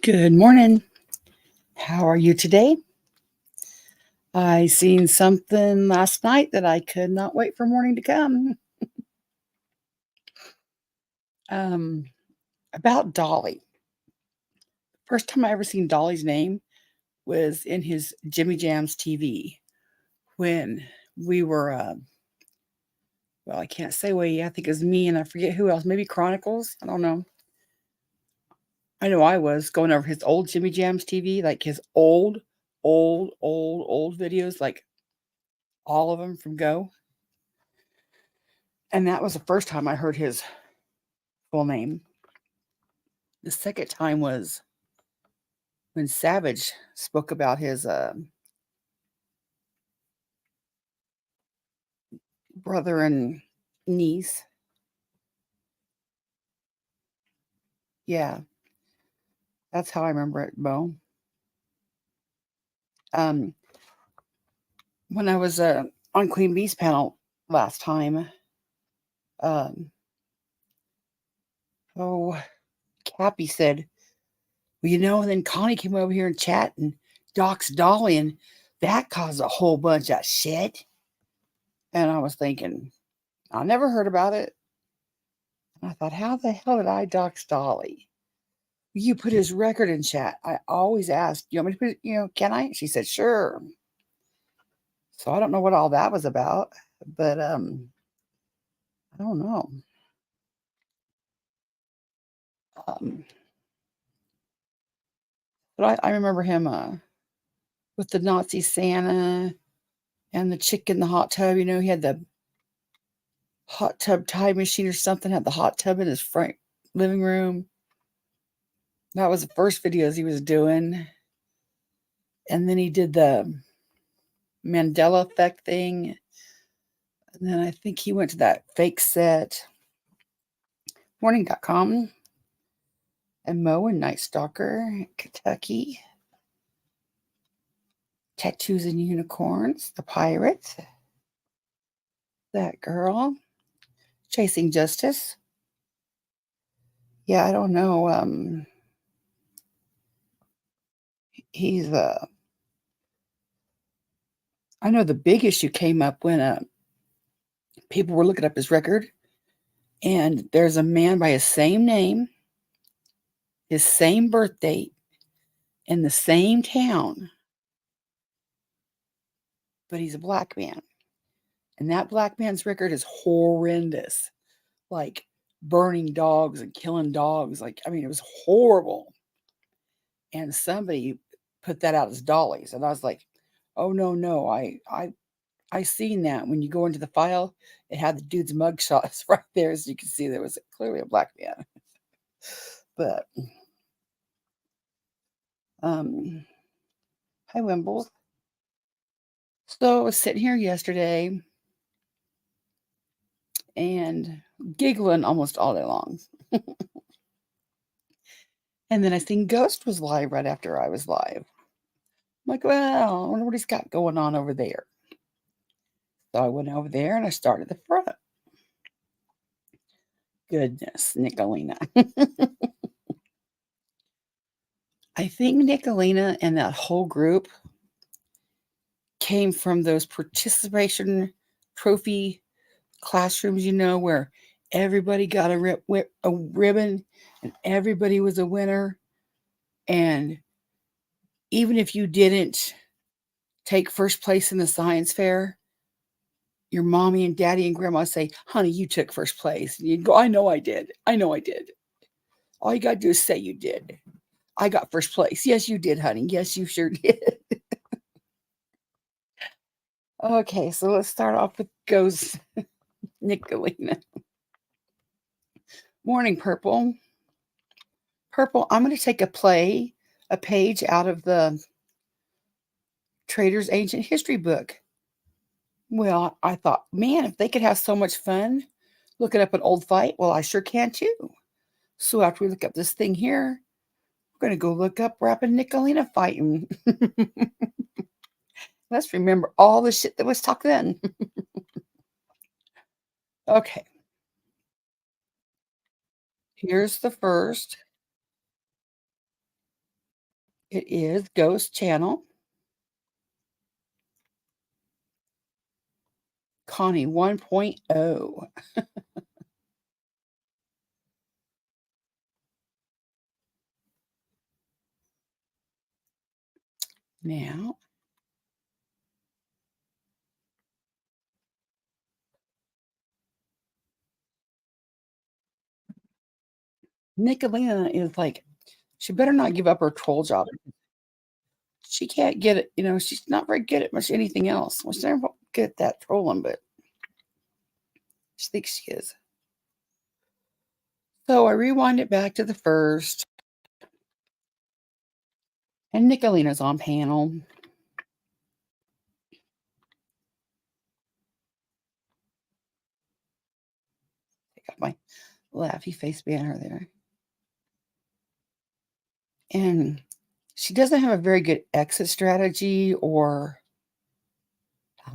Good morning. How are you today? I seen something last night that I could not wait for morning to come. Um, about Dolly. First time I ever seen Dolly's name was in his Jimmy Jams TV when we were, well, I can't say we. I think it was me and I forget who else. Maybe Chronicles. I don't know. I know I was going over his old Jimmy Jams TV, like his old videos, like all of them from Go. And that was the first time I heard his full name. The second time was when Savage spoke about his, brother and niece. Yeah, that's how I remember it, Bo. Um, when I was, on Queen Bee's panel last time, um, oh, Cappy said, "Well, and then Connie came over here and chat and doxed Dolly, and that caused a whole bunch of shit." And I was thinking, I never heard about it. And I thought, how the hell did I dox Dolly? You put his record in chat. I always asked, you want me to put it, can I? She said, sure. So I don't know what all that was about, but I don't know. Um, but I remember him with the Nazi Santa and the chick in the hot tub. He had the hot tub time machine or something, had the hot tub in his front living room. That was the first videos he was doing. And then he did the Mandela effect thing. And then I think he went to that fake set. Morning.com and Mo and Night Stalker, Kentucky. Tattoos and Unicorns, The Pirate. That girl. Chasing Justice. Yeah, I don't know. He's I know the big issue came up when people were looking up his record, and there's a man by his same name, his same birth date, in the same town, but he's a black man. And that black man's record is horrendous. Like burning dogs and killing dogs. Like, I mean, it was horrible. And somebody put that out as Dolly's. And I was like, oh no. I seen that. When you go into the file, it had the dude's mugshots right there, so you can see there was clearly a black man. But hi Wimbles. So I was sitting here yesterday and giggling almost all day long. And then I seen Ghost was live right after I was live. I'm like, well, I wonder what he's got going on over there. So I went over there and I started the front. Goodness, Nickalina. I think Nickalina and that whole group came from those participation trophy classrooms, where everybody got a ribbon and everybody was a winner. And even if you didn't take first place in the science fair, your mommy and daddy and grandma say, honey, you took first place. And you'd go, I know I did. I know I did. All you got to do is say you did. I got first place. Yes, you did, honey. Yes, you sure did. Okay, so let's start off with Ghost Nickalina. Morning, Purple. Purple, I'm going to take a page out of the Traitors Ancient History book. Well, I thought, man, if they could have so much fun looking up an old fight, well, I sure can too. So after we look up this thing here, we're going to go look up Rap and Nickalina fighting. Let's remember all the shit that was talked then. Okay. Here's the first. It is Ghost Channel. Connie 1.0. Now, Nickalina is like, she better not give up her troll job. She can't get it, she's not very good at much anything else. Well, she's never good at that trolling, but she thinks she is. So I rewind it back to the first. And Nickalina's on panel. I got my laughy face banner there. And she doesn't have a very good exit strategy or,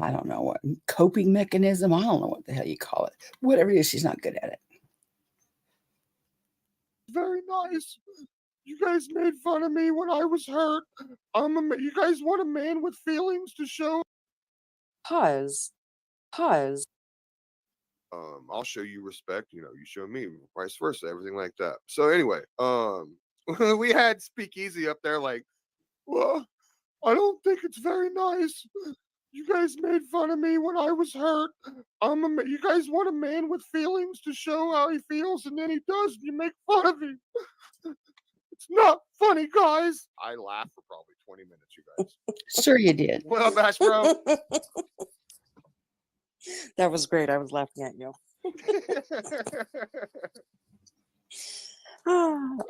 I don't know what, coping mechanism. I don't know what the hell you call it. Whatever it is, she's not good at it. Very nice. You guys made fun of me when I was hurt. You guys want a man with feelings to show? Pause. I'll show you respect. You show me, vice versa, everything like that. So anyway, we had Speakeasy up there, like, well, I don't think it's very nice. You guys made fun of me when I was hurt. You guys want a man with feelings to show how he feels, and then he does. You make fun of him. It's not funny, guys. I laughed for probably 20 minutes, you guys. Sure you did. What up, Ash Bro? That was great. I was laughing at you.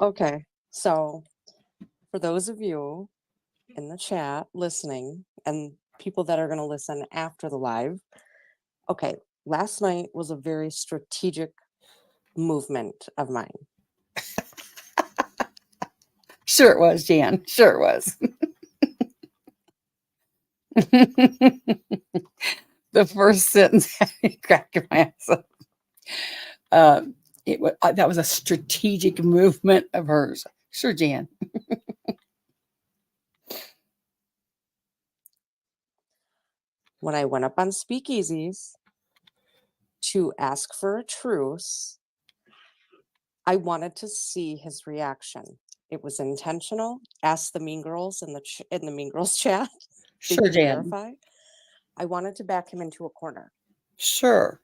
Okay. So, for those of you in the chat listening and people that are going to listen after the live, okay, last night was a very strategic movement of mine. Sure it was, Jan. Sure it was. The first sentence had me cracking my ass up. That was a strategic movement of hers. Sure, Jan. When I went up on Speakeasies to ask for a truce, I wanted to see his reaction. It was intentional. Ask the Mean Girls in the Mean Girls chat. Sure, Jan. Verify. I wanted to back him into a corner. Sure.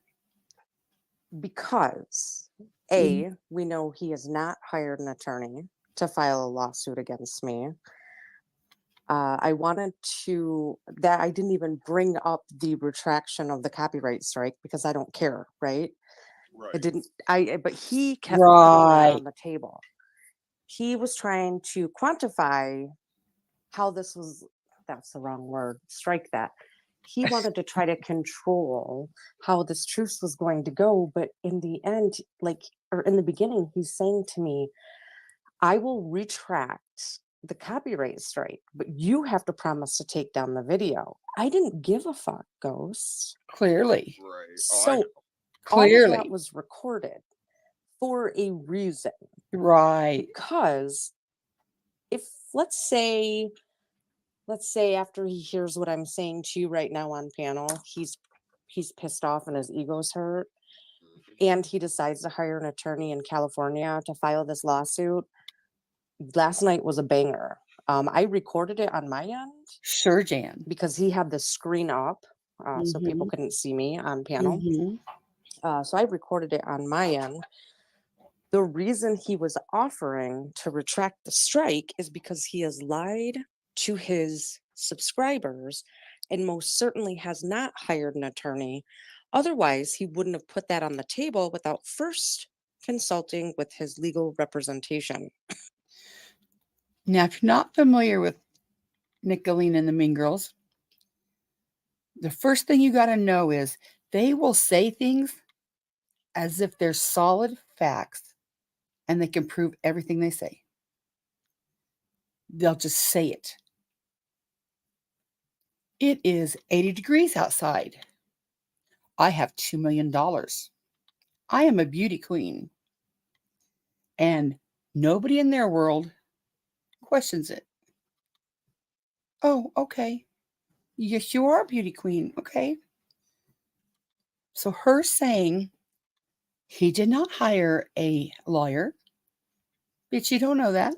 Because A, we know he has not hired an attorney to file a lawsuit against me. I wanted that I didn't even bring up the retraction of the copyright strike because I don't care, right? Right. But he kept putting that on the table. He was trying to quantify how this was, that's the wrong word, strike that. He wanted to try to control how this truce was going to go. But in the end, or in the beginning, he's saying to me, I will retract the copyright strike, but you have to promise to take down the video. I didn't give a fuck, Ghost. Clearly. Right. So clearly, all of that was recorded for a reason. Right. Because if, let's say after he hears what I'm saying to you right now on panel, he's pissed off and his ego's hurt, and he decides to hire an attorney in California to file this lawsuit. Last night was a banger. I recorded it on my end. Sure, Jan. Because he had the screen up, so people couldn't see me on panel. So I recorded it on my end. The reason he was offering to retract the strike is because he has lied to his subscribers and most certainly has not hired an attorney. Otherwise, he wouldn't have put that on the table without first consulting with his legal representation. Now, if you're not familiar with Nickalina and the Mean Girls, the first thing you got to know is they will say things as if they're solid facts and they can prove everything they say. They'll just say it. It is 80 degrees outside. I have $2 million. I am a beauty queen. And nobody in their world questions it. Oh, okay. Yes, you are a beauty queen. Okay. So her saying he did not hire a lawyer. Bitch, you don't know that.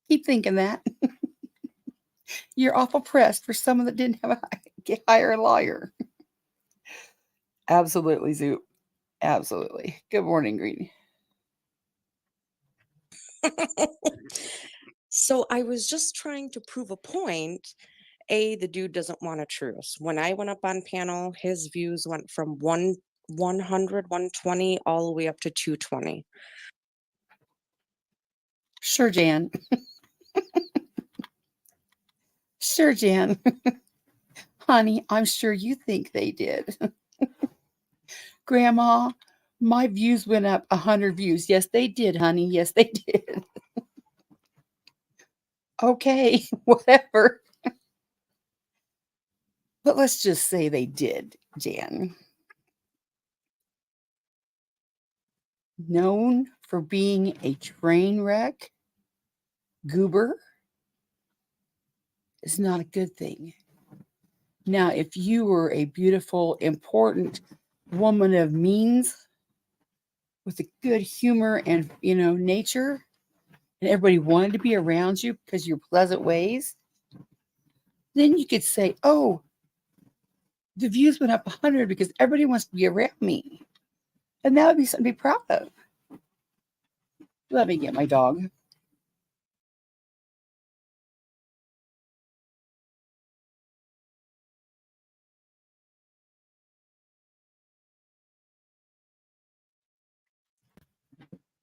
Keep thinking that. You're awful pressed for someone that didn't have hire a lawyer. Absolutely, Zoop. Absolutely. Good morning, Green. So I was just trying to prove a point. The dude doesn't want a truce. When I went up on panel, his views went from 100, 120 all the way up to 220. Sure, Jan. Sure, Jan. Honey, I'm sure you think they did. Grandma, my views went up 100 views. Yes, they did, honey. Yes, they did. Okay, whatever. But let's just say they did, Jan. Known for being a train wreck, goober is not a good thing. Now, if you were a beautiful, important woman of means with a good humor and, nature, and everybody wanted to be around you because of your pleasant ways, then you could say, oh, the views went up 100 because everybody wants to be around me. And that would be something to be proud of. Let me get my dog.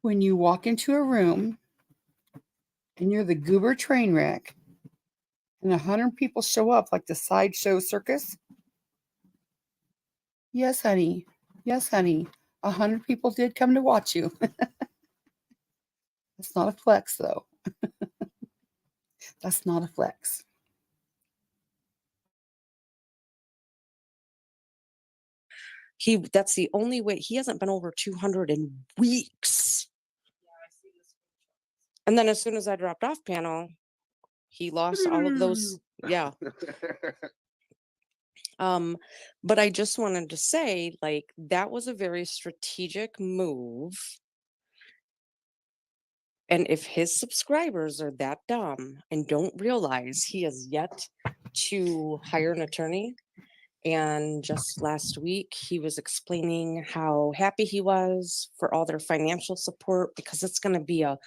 When you walk into a room and you're the goober train wreck and 100 people show up like the sideshow circus, yes, honey. Yes, honey. 100 people did come to watch you. That's not a flex, though. That's not a flex. That's the only way. He hasn't been over 200 in weeks. And then as soon as I dropped off panel, he lost all of those. Yeah. But I just wanted to say, like, that was a very strategic move. And if his subscribers are that dumb and don't realize he has yet to hire an attorney, and just last week he was explaining how happy he was for all their financial support because it's going to be a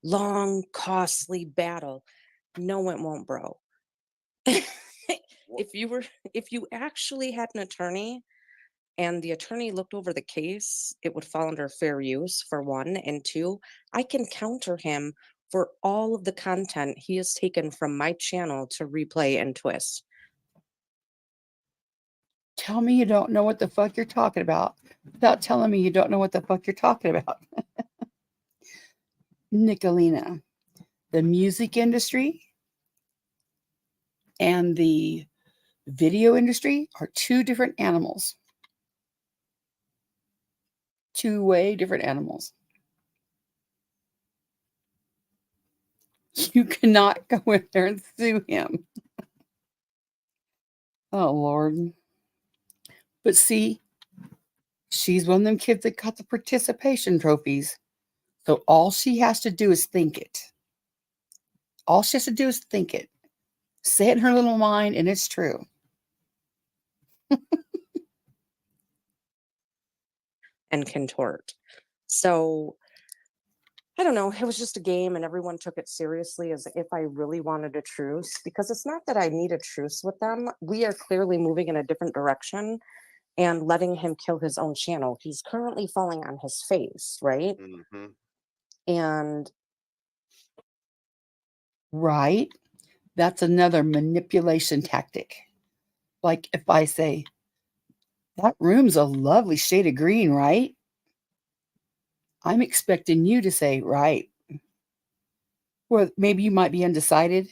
long, costly battle. No, it won't, bro. if you actually had an attorney and the attorney looked over the case, it would fall under fair use, for one, and two, I can counter him for all of the content he has taken from my channel to replay and twist. Tell me you don't know what the fuck you're talking about without telling me you don't know what the fuck you're talking about. Nickalina, the music industry and the video industry are two different animals. Two way different animals. You cannot go in there and sue him. Oh, Lord. But see, she's one of them kids that got the participation trophies. So all she has to do is think it. All she has to do is think it. Say it in her little mind, and it's true. And contort. So I don't know. It was just a game, and everyone took it seriously as if I really wanted a truce, because it's not that I need a truce with them. We are clearly moving in a different direction and letting him kill his own channel. He's currently falling on his face, right? Mm-hmm. And Right? That's another manipulation tactic. Like if I say, that room's a lovely shade of green, right? I'm expecting you to say, right. Well, maybe you might be undecided.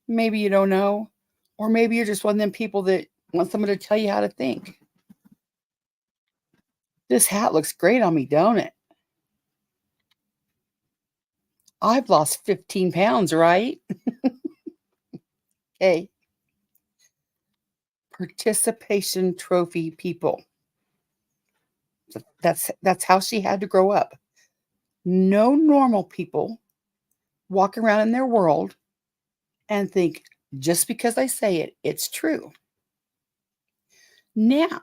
Maybe you don't know. Or maybe you're just one of them people that want someone to tell you how to think. This hat looks great on me, don't it? I've lost 15 pounds, right? Okay. Participation trophy people. That's how she had to grow up. No normal people walk around in their world and think just because I say it, it's true. Now,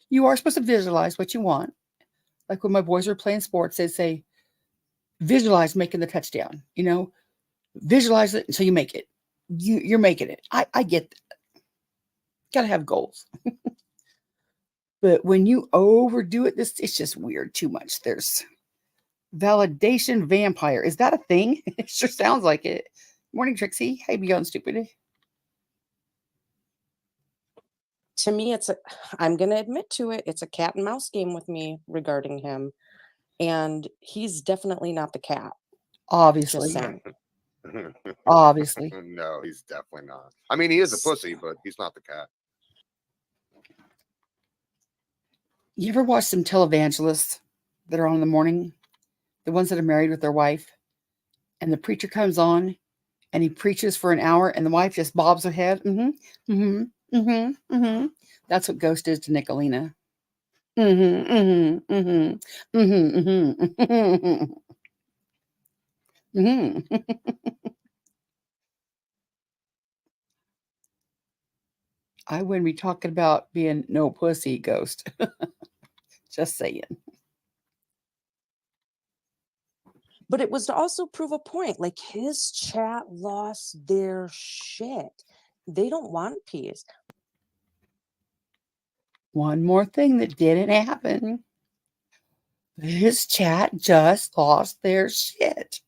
you are supposed to visualize what you want. Like when my boys were playing sports, they'd say, visualize making the touchdown. Visualize it until you make it. You're making it. I get that. Gotta have goals. But when you overdo it, it's just weird too much. There's validation vampire. Is that a thing? It sure sounds like it. Morning, Trixie. Hey, Beyond Stupid. To me, I'm going to admit to it, it's a cat and mouse game with me regarding him. And he's definitely not the cat. Obviously. Just saying. Obviously. No, he's definitely not. I mean, he is a pussy, but he's not the cat. You ever watch some televangelists that are on in the morning? The ones that are married with their wife, and the preacher comes on and he preaches for an hour and the wife just bobs her head. That's what Ghost is to Nickalina. I wouldn't be talking about being no pussy, Ghost. Just saying. But it was to also prove a point. Like, his chat lost their shit. They don't want peace. One more thing that didn't happen. His chat just lost their shit.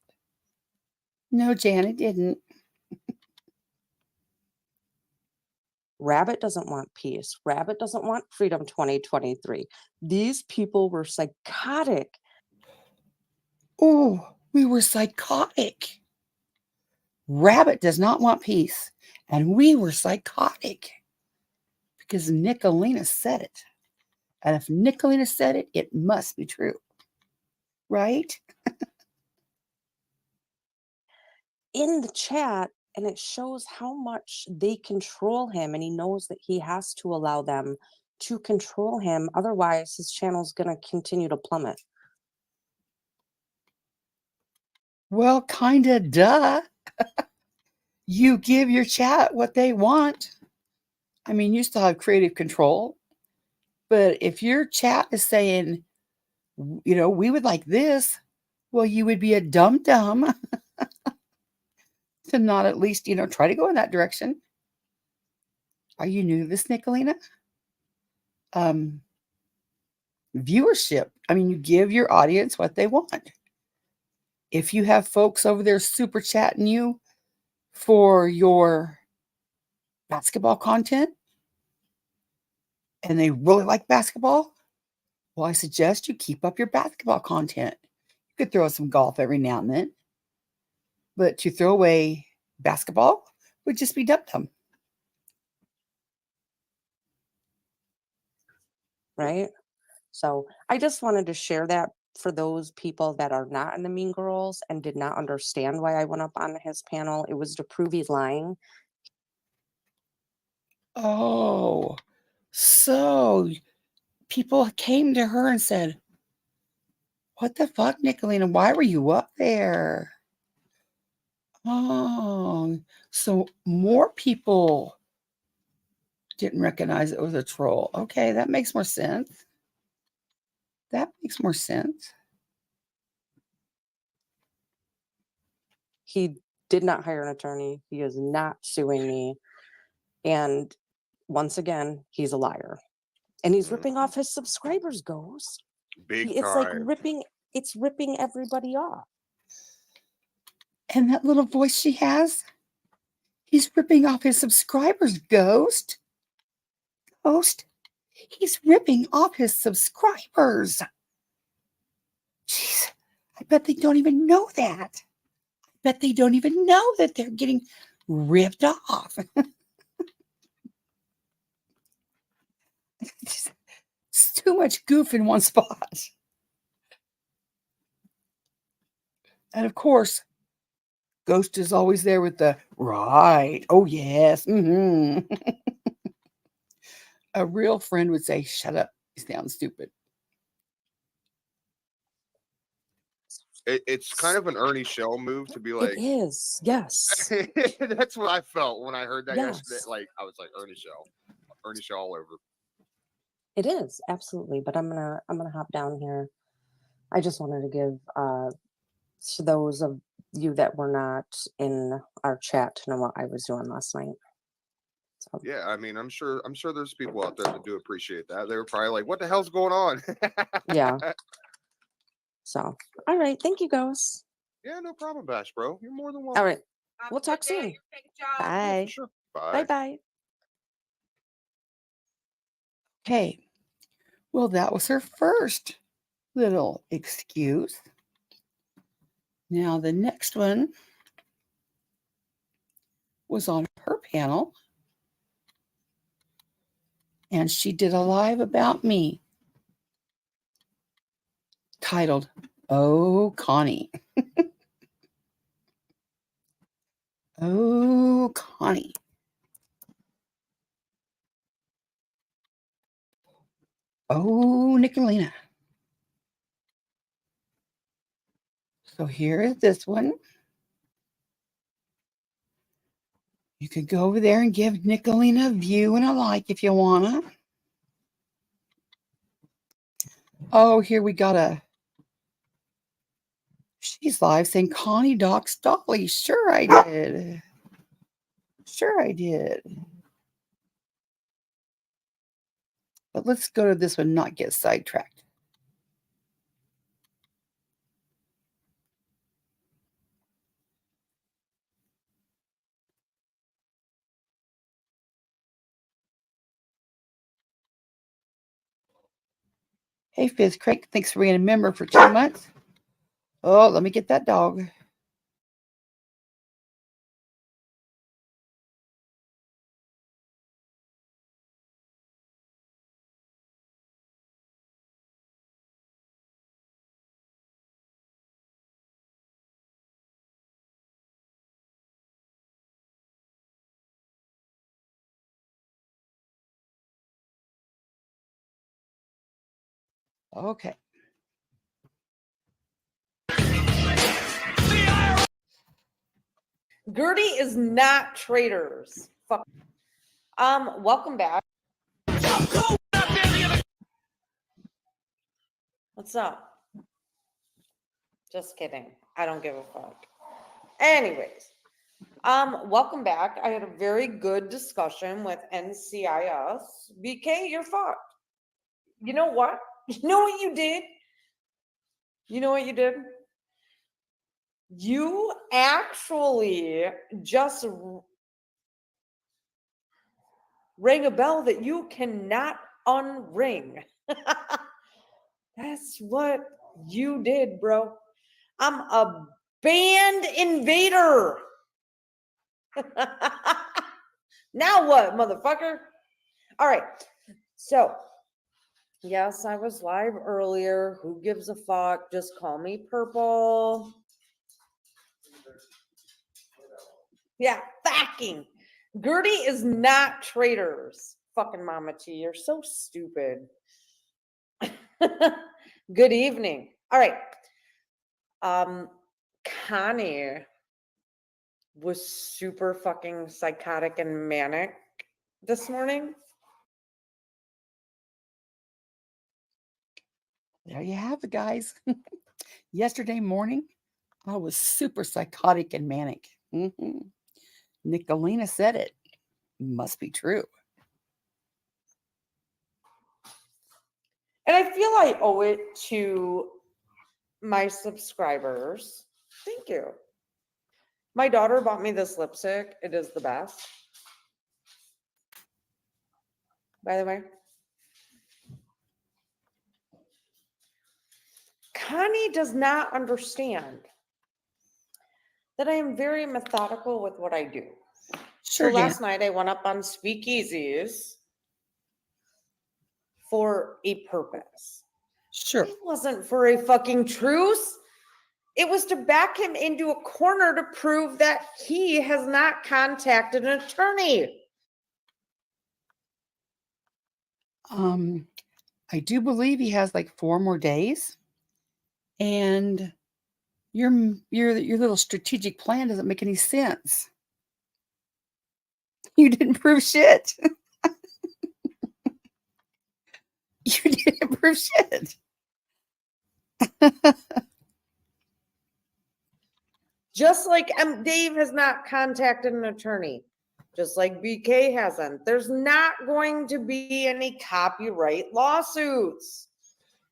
No, Janet didn't. Rabbit doesn't want peace. Rabbit doesn't want freedom 2023. These people were psychotic. Oh, we were psychotic. Rabbit does not want peace, and we were psychotic because Nickalina said it. And if Nickalina said it, it must be true. Right? In the chat, and it shows how much they control him, and he knows that he has to allow them to control him. Otherwise, his channel's going to continue to plummet. Well, kinda duh. You give your chat what they want. I mean, you still have creative control. But if your chat is saying, we would like this, well, you would be a dum-dum to not at least, try to go in that direction. Are you new to this, Nickalina? Viewership. I mean, you give your audience what they want. If you have folks over there super chatting you for your basketball content and they really like basketball, well, I suggest you keep up your basketball content. You could throw some golf every now and then, but to throw away basketball would just be dumb. Right? So I just wanted to share that for those people that are not in the Mean Girls and did not understand why I went up on his panel. It was to prove he's lying. Oh, so people came to her and said, what the fuck, Nickalina? Why were you up there? Oh, so more people didn't recognize it was a troll. Okay, that makes more sense. That makes more sense. He did not hire an attorney. He is not suing me. And once again, he's a liar. And he's ripping off his subscribers, Ghost. It's like ripping everybody off. And that little voice she has, he's ripping off his subscribers, Ghost. Ghost, he's ripping off his subscribers. Jeez, I bet they don't even know that. I bet they don't even know that they're getting ripped off. It's too much goof in one spot. And of course, Ghost is always there with the right. Oh, yes. A real friend would say, shut up. You sound stupid. It's kind of an Ernie Shell move to be It like, is. Yes. that's what I felt when I heard that yesterday. Yes. Like, I was like, Ernie Shell all over. It is, absolutely. But I'm gonna hop down here. I just wanted to give to those of you that were not in our chat to know what I was doing last night. So, Yeah, I mean, I'm sure there's people out there that do appreciate that. They were probably like, what the hell's going on? yeah. So, all right. Thank you, guys. Yeah, no problem, Bash, bro. You're more than All welcome. right. We'll talk soon. Yeah, Bye. for sure. Bye bye. Okay. Well, that was her first little excuse. Now, the next one was on her panel, and she did a live about me titled, Oh, Connie. Oh, Connie. Oh, Nickalina. So here is this one. You could go over there and give Nickalina a view and a like if you wanna. Oh, here we got she's live saying Connie docs Dolly. Sure I did. Sure I did. But let's go to this one, not get sidetracked. Hey, Fizz Craig, thanks for being a member for 2 months. Oh, let me get that dog. Okay. Gertie is not traitors. Fuck. Welcome back. What's up? Just kidding. I don't give a fuck. Anyways, welcome back. I had a very good discussion with NCIS. BK, you're fucked. You know what? You know what you did? You know what you did? You actually just rang a bell that you cannot unring. That's what you did, bro. I'm a band invader. Now what, motherfucker? All right. So, yes, I was live earlier. Who gives a fuck? Just call me Purple. Yeah, fucking. Gertie is not traitors. Fucking Mama T, you're so stupid. Good evening. All right. Connie was super fucking psychotic and manic this morning. There you have it, guys. Yesterday morning, I was super psychotic and manic. Nickalina said it. Must be true. And I feel I owe it to my subscribers. Thank you. My daughter bought me this lipstick. It is the best. By the way, Connie does not understand that I am very methodical with what I do. Sure, So Jan. last night I went up on Speakeasies for a purpose. Sure. It wasn't for a fucking truce. It was to back him into a corner to prove that he has not contacted an attorney. I do believe he has like 4 more days, and your little strategic plan doesn't make any sense. You didn't prove shit. You didn't prove shit. Just like Dave has not contacted an attorney, just like BK hasn't. There's not going to be any copyright lawsuits.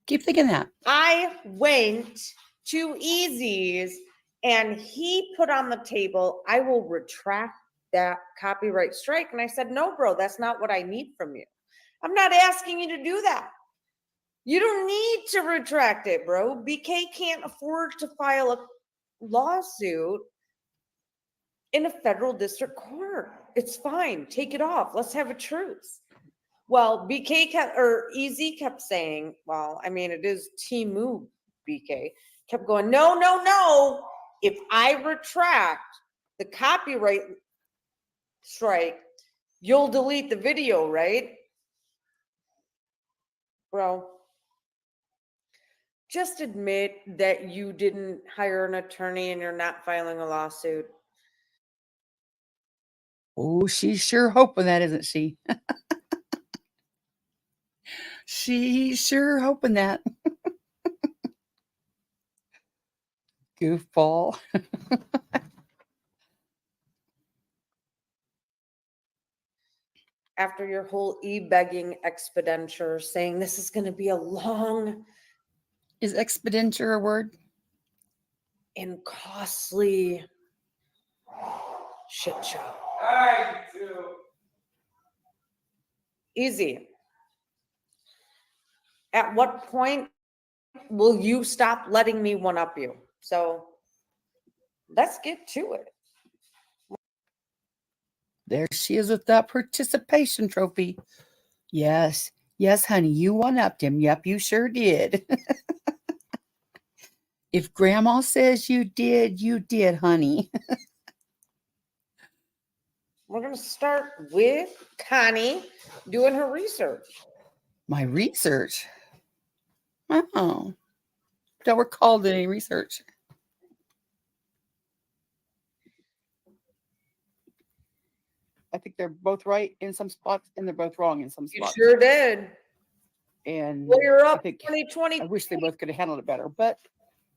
Keep thinking that. I went to Easy's and he put on the table, I will retract that copyright strike. And I said, no, bro, that's not what I need from you. I'm not asking you to do that. You don't need to retract it, bro. BK can't afford to file a lawsuit in a federal district court. It's fine. Take it off. Let's have a truce. Well, BK kept, or Easy kept saying, well, I mean, it is Timu BK, kept going, no, no, no. If I retract the copyright strike, you'll delete the video, right? Bro, just admit that you didn't hire an attorney and you're not filing a lawsuit. Oh, she's sure hoping that, isn't she? She's sure hoping that. Goofball. After your whole e-begging expenditure saying this is going to be a long Is expenditure a word? and costly shit show. Easy. At what point will you stop letting me one up you? So let's get to it. There she is with that participation trophy. Yes. Yes, honey, you one-upped him. Yep, you sure did. If Grandma says you did, honey. We're going to start with Connie doing her research. My research? Oh. Don't recall doing any research. I think they're both right in some spots and they're both wrong in some You spots. sure did. And Well, you're up I think 2020. I wish they both could have handled it better, but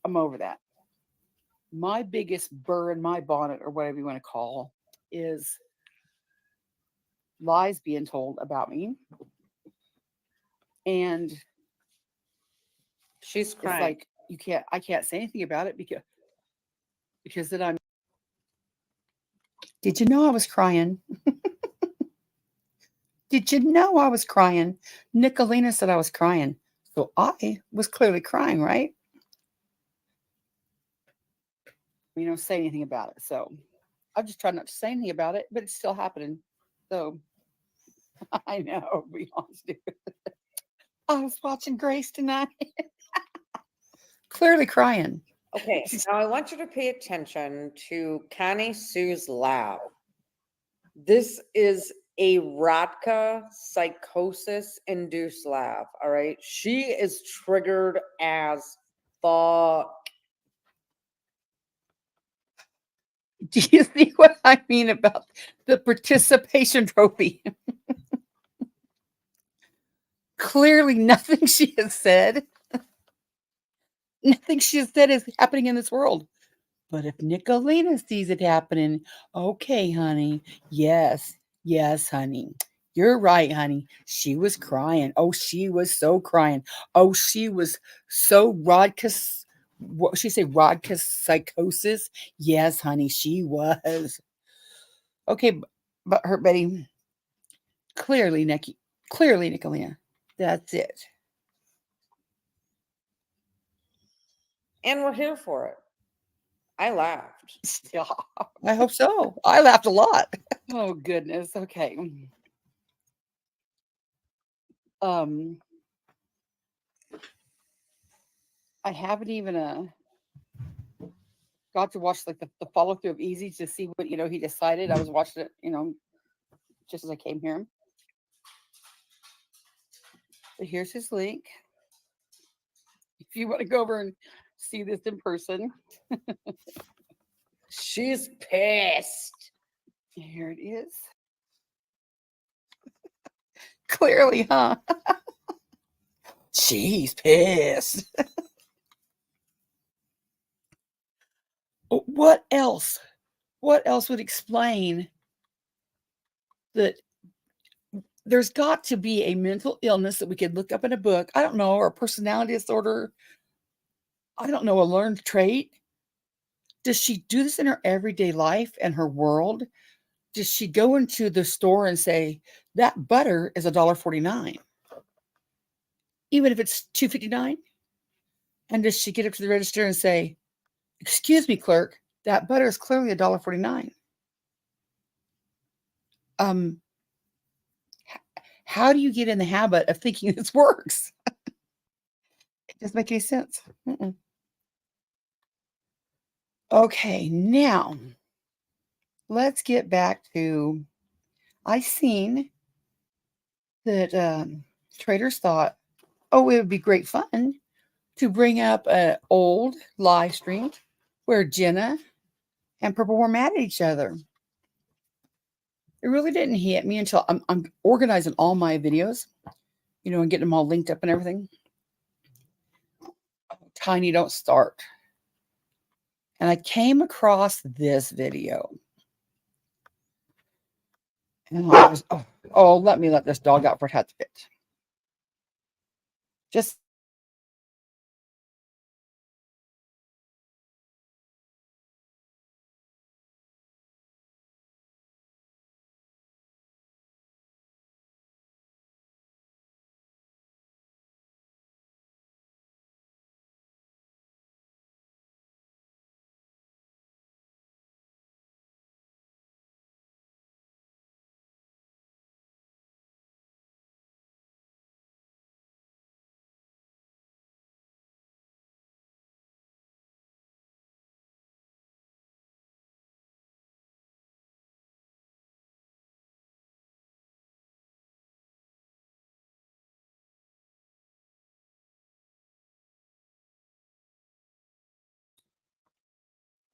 I'm over that. My biggest burr in my bonnet, or whatever you want to call, is lies being told about me. And She's it's crying. like I can't say anything about it because then I'm. Did you know I was crying? Did you know I was crying? Nickalina said I was crying. So I was clearly crying, right? Say anything about it. So I'm just trying not to say anything about it, but it's still happening. So I know, be honest. I was watching Grace tonight. Clearly crying. Okay, now I want you to pay attention to Connie Sue's lab. This is a Rodka psychosis induced lab. All right. She is triggered as fuck. Do you see what I mean about the participation trophy? Clearly nothing she has said. Nothing she has said is happening in this world. But if Nickalina sees it happening, okay, honey. Yes, honey. You're right, honey. She was crying. Oh, she was so crying. Oh, she was so Rodka's. What she say? Rodka's psychosis. Yes, honey, she was. Okay, but her Betty. Clearly, Nickalina. That's it. And we're here for it. I laughed. Stop. I hope so. I laughed a lot. Oh goodness. Okay. I haven't even got to watch like the follow through of Easy to see what he decided. I was watching it, just as I came here. But here's his link. If you want to go over and see this in person. She's pissed. Here it is. Clearly, huh? She's pissed. What else? What else would explain that there's got to be a mental illness that we could look up in a book? I don't know, or a personality disorder. I don't know, a learned trait. Does she do this in her everyday life and her world? Does she go into the store and say, that butter is $1.49? Even if it's $2.59? And does she get up to the register and say, excuse me, clerk, that butter is clearly $1.49? How do you get in the habit of thinking this works? It doesn't make any sense. Okay, now let's get back to, I seen that traders thought, oh, it would be great fun to bring up an old live stream where Jenna and Purple were mad at each other. It really didn't hit me until I'm organizing all my videos, and getting them all linked up and everything. Tiny, don't start. And I came across this video. And I was, let me let this dog out for it had to fit. Just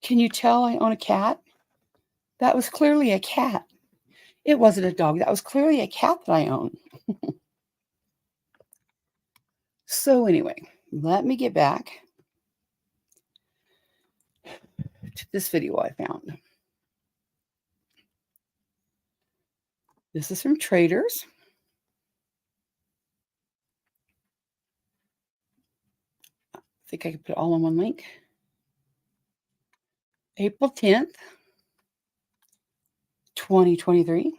can you tell I own a cat? That was clearly a cat. It wasn't a dog. That was clearly a cat that I own. So anyway, let me get back to this video I found. This is from Traitors. I think I can put it all in one link. April 10th, 2023.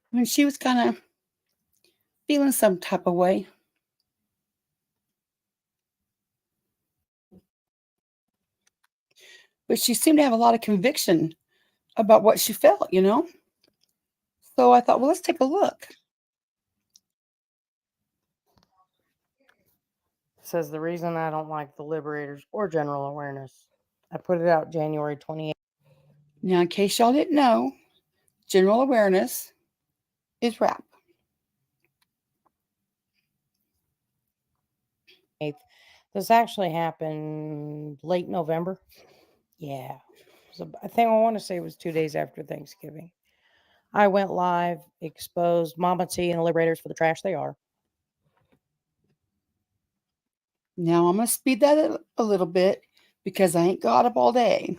When she was kind of feeling some type of way. But she seemed to have a lot of conviction about what she felt, So I thought, well, let's take a look. Says the reason I don't like the Liberators or general awareness. I put it out January 28th. Now, in case y'all didn't know, general awareness is rap. This actually happened late November. Yeah. So I think I want to say it was 2 days after Thanksgiving. I went live, exposed Mama T and the Liberators for the trash they are. Now, I'm going to speed that a little bit because I ain't got up all day.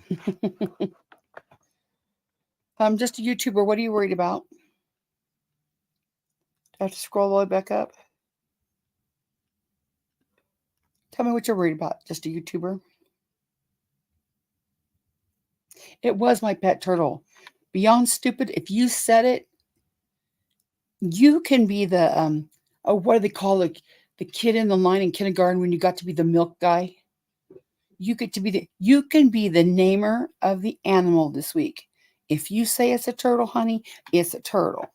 I'm just a YouTuber. What are you worried about? Do I have to scroll all the way back up? Tell me what you're worried about. Just a YouTuber? It was my pet turtle. Beyond stupid. If you said it, you can be the, what do they call it? The kid in the line in kindergarten when you got to be the milk guy. You can be the namer of the animal this week. If you say it's a turtle, honey, it's a turtle.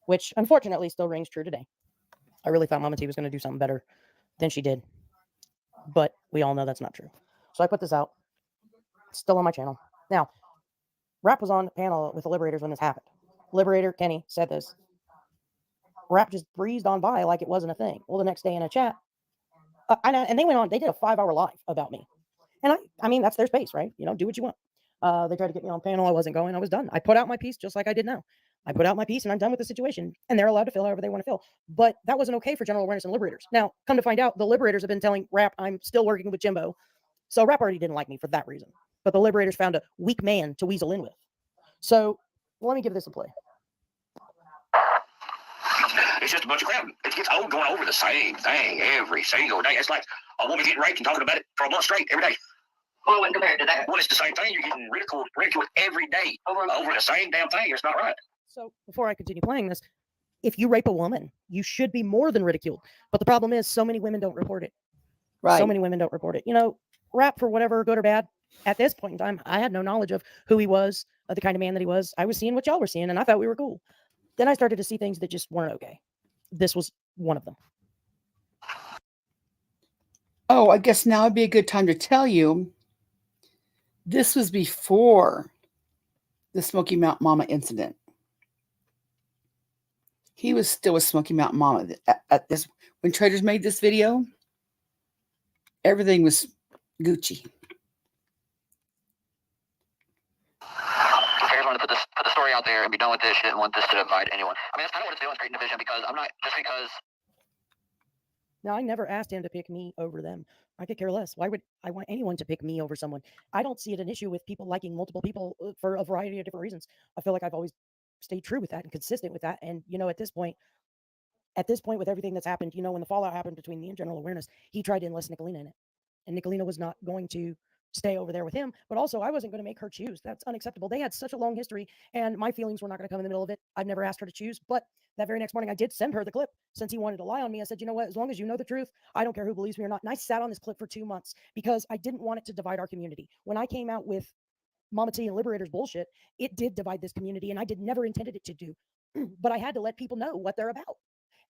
which unfortunately still rings true today. I really thought Mama T was going to do something better than she did, but we all know that's not true. So I put this out. It's still on my channel. Now, Rap was on the panel with the Liberators when this happened. Liberator Kenny said this. Rap just breezed on by like it wasn't a thing. Well, the next day in a chat, and they went on, they did a 5-hour live about me. And I mean, that's their space, right? You know, do what you want. They tried to get me on panel. I wasn't going. I was done. I put out my piece just like I did now. I put out my piece and I'm done with the situation. And they're allowed to feel however they want to feel. But that wasn't okay for General Awareness and Liberators. Now, come to find out, the Liberators have been telling Rap I'm still working with Jimbo. So Rap already didn't like me for that reason. But the Liberators found a weak man to weasel in with. So let me give this a play. It's just a bunch of crap. It gets old going over the same thing every single day. It's like a woman getting raped and talking about it for a month straight every day. Well, when compared to that. Well, it's the same thing. You're getting ridiculed every day over the same damn thing. It's not right. So before I continue playing this, if you rape a woman, you should be more than ridiculed. But the problem is so many women don't report it. Right. So many women don't report it. You know, Rap, for whatever, good or bad, at this point in time, I had no knowledge of who he was, the kind of man that he was. I was seeing what y'all were seeing, and I thought we were cool. Then I started to see things that just weren't okay. This was one of them. Oh, I guess now would be a good time to tell you this was before the Smoky Mountain Mama incident. He was still with Smoky Mountain Mama at this when Traitors made this video. Everything was Gucci. I just wanted to put the story out there and be done with this. Didn't want this to divide anyone. I mean, that's kind of what it's doing. It's creating division because I'm not just because. Now, I never asked him to pick me over them. I could care less. Why would I want anyone to pick me over someone? I don't see it an issue with people liking multiple people for a variety of different reasons. I feel like I've always stayed true with that and consistent with that. And, you know, at this point, with everything that's happened, you know, when the fallout happened between me and General Awareness, he tried to enlist Nickalina in it. And Nickalina was not going to stay over there with him. But also, I wasn't going to make her choose. That's unacceptable. They had such a long history, and my feelings were not going to come in the middle of it. I've never asked her to choose. But that very next morning, I did send her the clip. Since he wanted to lie on me, I said, you know what? As long as you know the truth, I don't care who believes me or not. And I sat on this clip for 2 months because I didn't want it to divide our community. When I came out with Mama T and Liberators bullshit, it did divide this community, and I never intended it to do. But I had to let people know what they're about.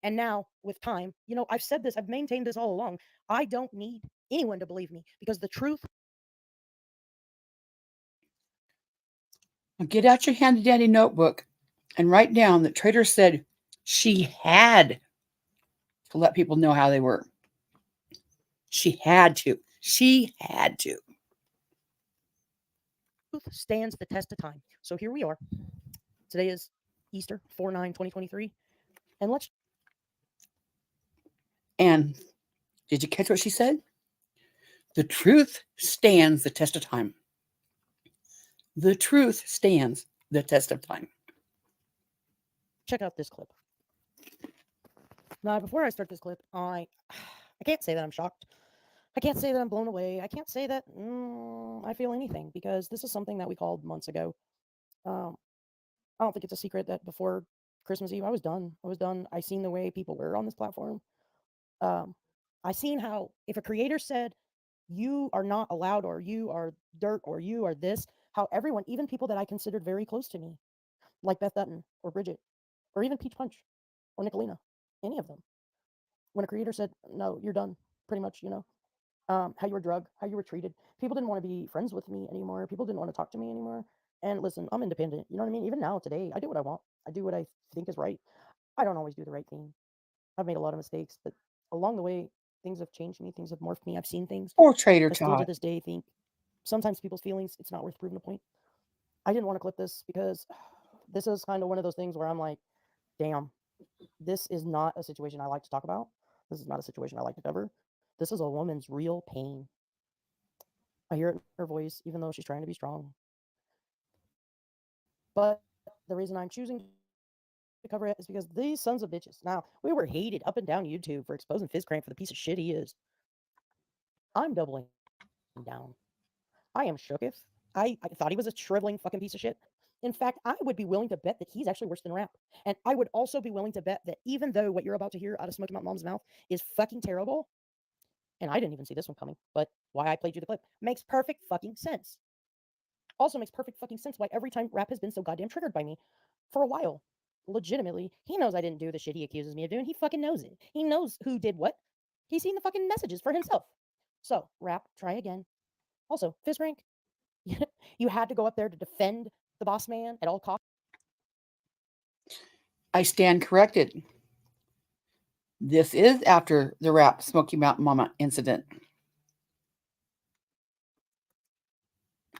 And now, with time, you know, I've said this, I've maintained this all along. I don't need anyone to believe me because the truth. Now get out your handy dandy notebook and write down that Traitors said she had to let people know how they were. She had to. She had to. Truth stands the test of time. So here we are. Today is Easter, 4/9/2023. And let's. And did you catch what she said? The truth stands the test of time. The truth stands the test of time. Check out this clip. Now, before I start this clip, I can't say that I'm shocked. I can't say that I'm blown away. I can't say that I feel anything because this is something that we called months ago. I don't think it's a secret that before Christmas Eve, I was done. I seen the way people were on this platform. I seen how if a creator said you are not allowed or you are dirt or you are this, how everyone, even people that I considered very close to me, like Beth Dutton or Bridget or even Peach Punch or Nickalina, any of them, when a creator said, no, you're done, pretty much, you know, how you were drugged, how you were treated, people didn't want to be friends with me anymore. People didn't want to talk to me anymore. And listen, I'm independent. You know what I mean? Even now, today, I do what I want. I do what I think is right. I don't always do the right thing. I've made a lot of mistakes, but along the way, things have changed me. Things have morphed me. I've seen things. Or Traitor I still to Todd. this day think sometimes people's feelings, it's not worth proving a point. I didn't want to clip this because this is kind of one of those things where I'm like, damn, this is not a situation I like to talk about. This is not a situation I like to cover. This is a woman's real pain. I hear it in her voice, even though she's trying to be strong. But the reason I'm choosing to cover it is because these sons of bitches. Now, we were hated up and down YouTube for exposing Fizzcrank for the piece of shit he is. I'm doubling down. I am shooketh. I thought he was a shriveling fucking piece of shit. In fact, I would be willing to bet that he's actually worse than Rap. And I would also be willing to bet that even though what you're about to hear out of Smoky Mountain Mom's mouth is fucking terrible, and I didn't even see this one coming, but why I played you the clip makes perfect fucking sense. Also makes perfect fucking sense why every time Rap has been so goddamn triggered by me for a while. legitimately, he knows I didn't do the shit he accuses me of doing. He fucking knows it. He knows who did what. He's seen the fucking messages for himself. So, Rap, try again. Also, Fizz Rank, you had to go up there to defend the boss man at all costs. I stand corrected. This is after the Rap Smoky Mountain Mama incident.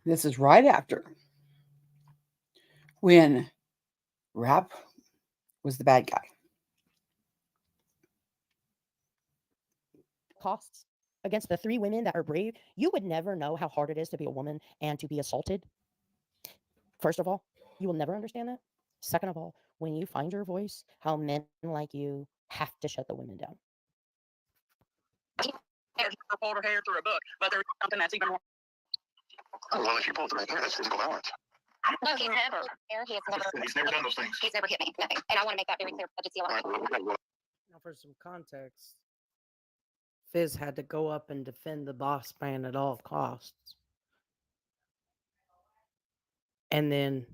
This is right after when Rap was the bad guy. Costs against the 3 women that are brave. You would never know how hard it is to be a woman and to be assaulted. First of all, you will never understand that. Second of all, when you find your voice, how men like you have to shut the women down. Pulled her hair through a book, but there's something that's even more. Oh, well, if you pull through her hair, that's physical violence. No, he's never. He's never done those things. He's never hit me. Nothing. And I want to make that very clear. I just see a lot of Now, for some context, Fizz had to go up and defend the boss man at all costs. And then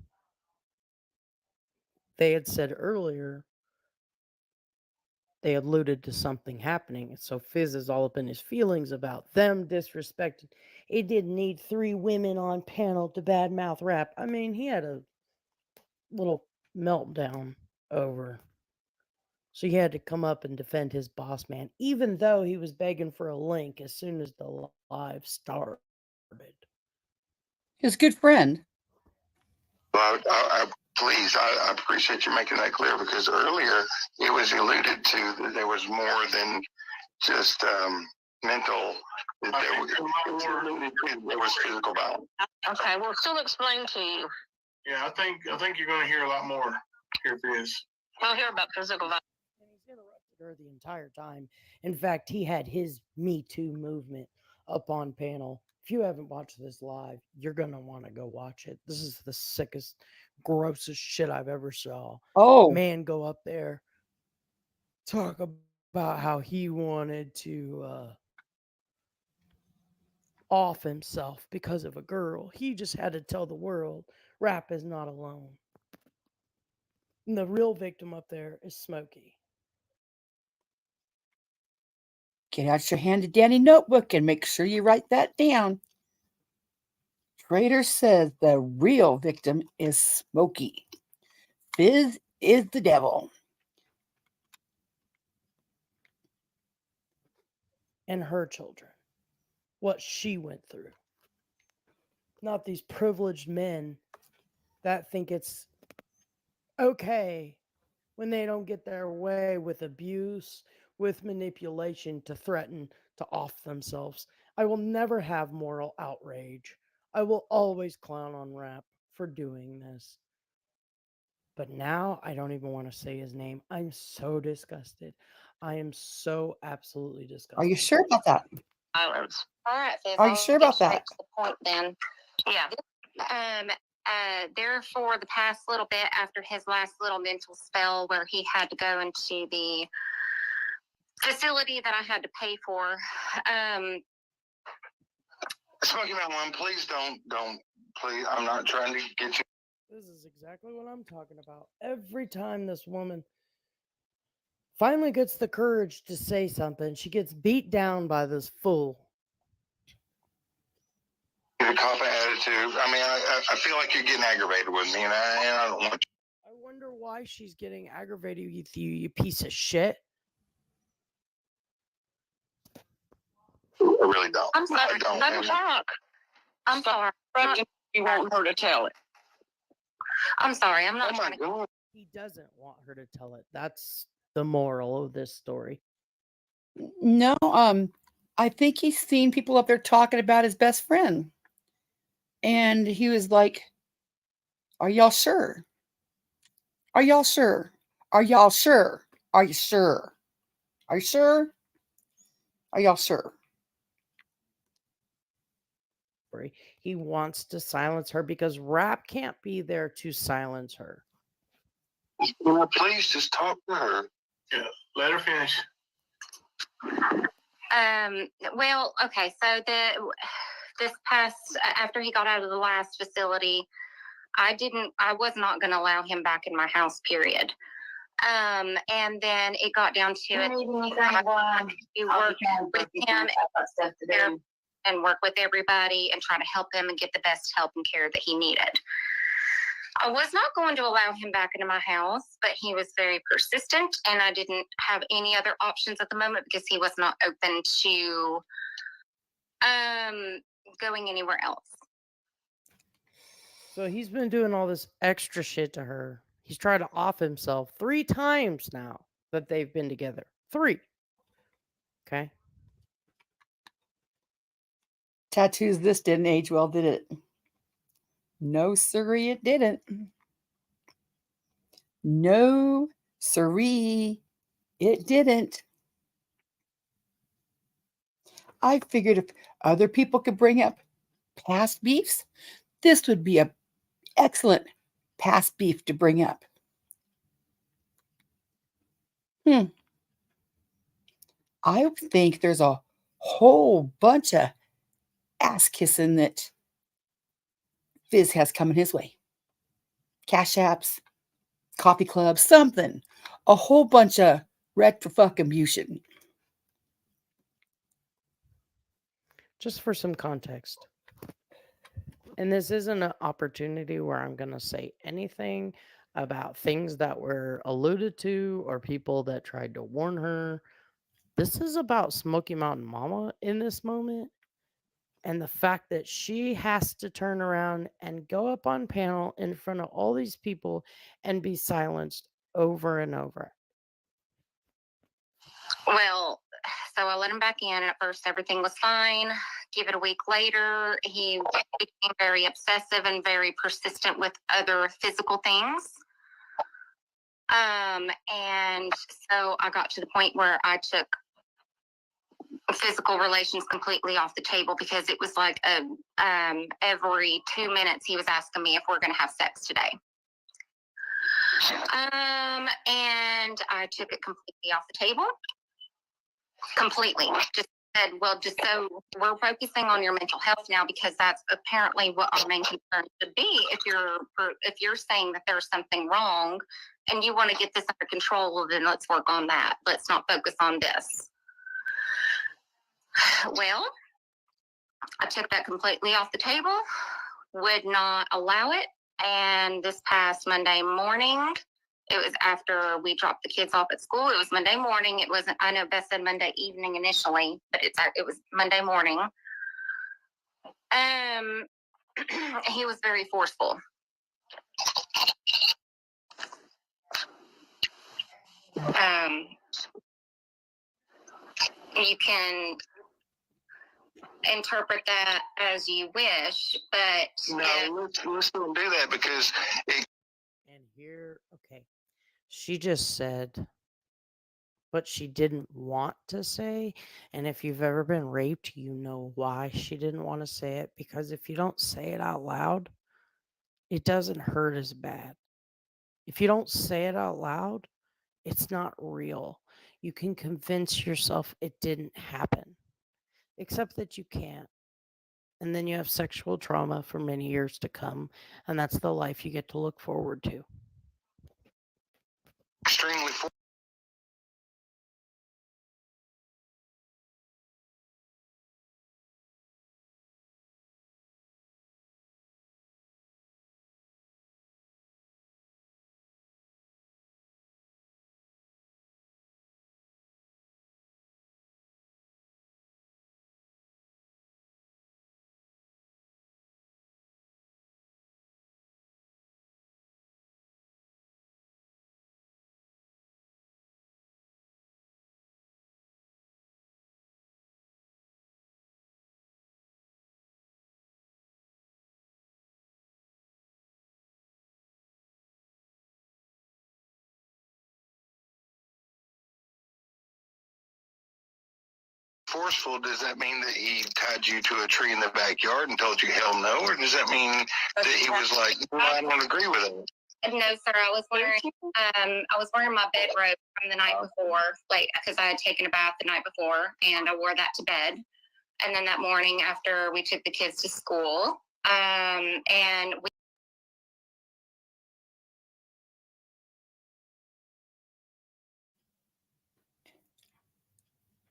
they had said earlier they alluded to something happening. And so Fizz is all up in his feelings about them disrespecting. It didn't need 3 women on panel to badmouth Rap. I mean, he had a little meltdown over. So he had to come up and defend his boss man, even though he was begging for a link as soon as the live started. His good friend. Well, please, I appreciate you making that clear, because earlier it was alluded to that there was more than just mental. There was physical violence. Okay, we'll still explain to you. Yeah, I think you're going to hear a lot more here, Fizz. We'll hear about physical violence. And he's interrupted her the entire time. In fact, he had his Me Too movement up on panel. If you haven't watched this live, you're going to want to go watch it. This is the sickest, grossest shit I've ever saw. Oh, Man, go up there, talk about how he wanted to off himself because of a girl. He just had to tell the world Rap is not alone. And the real victim up there is Smokey. get out your handy dandy notebook and make sure you write that down. Traitor says the real victim is Smokey. Fizz is the devil. And her children. What she went through. Not these privileged men that think it's okay when they don't get their way with abuse, with manipulation to threaten to off themselves. I will never have moral outrage. I will always clown on Rap for doing this. But now I don't even want to say his name. I'm so disgusted. I am so absolutely disgusted. Are you sure about that? Violence. All right, Fizz. Are you I'll sure get about straight that? to the point then. Yeah. Therefore, the past little bit after his last little mental spell where he had to go into the facility that I had to pay for. Smoky Mountain One, please don't, please. I'm not trying to get you. This is exactly what I'm talking about. Every time this woman finally gets the courage to say something, she gets beat down by this fool. The cop attitude. I mean, I feel like you're getting aggravated with me, and I don't want I wonder why she's getting aggravated with you, you piece of shit. you. I really don't. I'm sorry. I don't. Let him talk. I'm sorry. You want her to tell it. I'm sorry. I'm Oh not my trying to. God. He doesn't want her to tell it. That's the moral of this story. No, I think he's seen people up there talking about his best friend. And he was like, are y'all sure? Are y'all sure? Are y'all sure? Are you sure? Are you sure? Are y'all sure? He wants to silence her because Rap can't be there to silence her. Please just talk to her. Yeah, let her finish. Well, okay. So this past after he got out of the last facility, I was not going to allow him back in my house, period. And then it got down to it. You work with him and work with everybody and try to help him and get the best help and care that he needed. I was not going to allow him back into my house, but he was very persistent, and I didn't have any other options at the moment because he was not open to going anywhere else. So he's been doing all this extra shit to her. He's tried to off himself 3 times now that they've been together. 3. Okay. Tattoos, this didn't age well, did it? No, sirree, it didn't. No, sirree, it didn't. I figured if other people could bring up past beefs, this would be an excellent past beef to bring up. I think there's a whole bunch of ass kissing that Fizz has coming his way. Cash apps, coffee clubs, something. A whole bunch of retribution. Just for some context. And this isn't an opportunity where I'm going to say anything about things that were alluded to or people that tried to warn her. This is about Smoky Mountain Mama in this moment. And the fact that she has to turn around and go up on panel in front of all these people and be silenced over and over. Well, so I let him back in. At first, everything was fine. Give it a week later, he became very obsessive and very persistent with other physical things. And so I got to the point where I took physical relations completely off the table because it was like every 2 minutes he was asking me if we're going to have sex today. And I took it completely off the table. Completely. Just said, well, just so we're focusing on your mental health now because that's apparently what our main concern should be. If you're saying that there's something wrong and you want to get this under control, then let's work on that. Let's not focus on this. Well, I took that completely off the table, would not allow it. And this past Monday morning, it was after we dropped the kids off at school. It was Monday morning. It wasn't, I know Beth said Monday evening initially, but it was Monday morning. He was very forceful. You can interpret that as you wish, but no, let's don't do that because And here, okay, she just said what she didn't want to say. And if you've ever been raped, you know why she didn't want to say it. Because if you don't say it out loud, it doesn't hurt as bad. If you don't say it out loud, it's not real. You can convince yourself it didn't happen, except that you can't. And then you have sexual trauma for many years to come. And that's the life you get to look forward to. extremely forceful. Does that mean that he tied you to a tree in the backyard and told you hell no, or does that mean that he was like, no, I don't agree with it? no, sir. I was wearing my bedrobe from the night before, like because I had taken a bath the night before, and I wore that to bed. And then that morning, after we took the kids to school, and we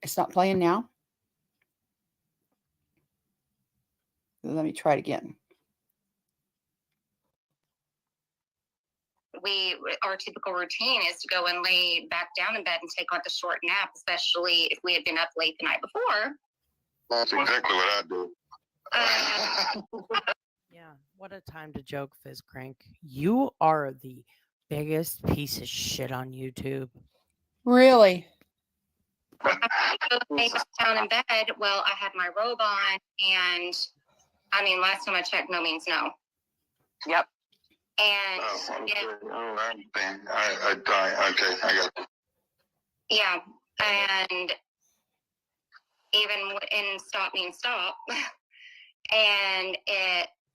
It's not playing now. Let me try it again. Our typical routine is to go and lay back down in bed and take like a short nap, especially if we had been up late the night before. That's exactly what I do. Yeah, what a time to joke, Fizz Crank. You are the biggest piece of shit on YouTube. Really? I was down in bed. Well, I had my robe on, and I mean, last time I checked, no means no. Yep. And okay. I understand. Okay, I got it. yeah, and even in stop means stop, and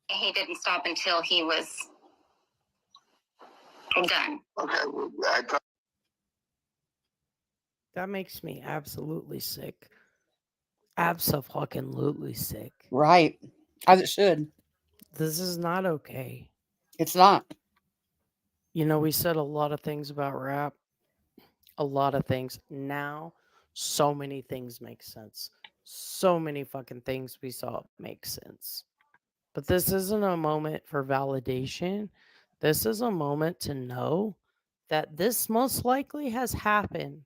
he didn't stop until he was done. Okay, well, That makes me absolutely sick. Abso-fucking-lutely sick. Right. As it should. This is not okay. It's not. You know, we said a lot of things about rap. A lot of things. Now, so many things make sense. So many fucking things we saw make sense. But this isn't a moment for validation. This is a moment to know that this most likely has happened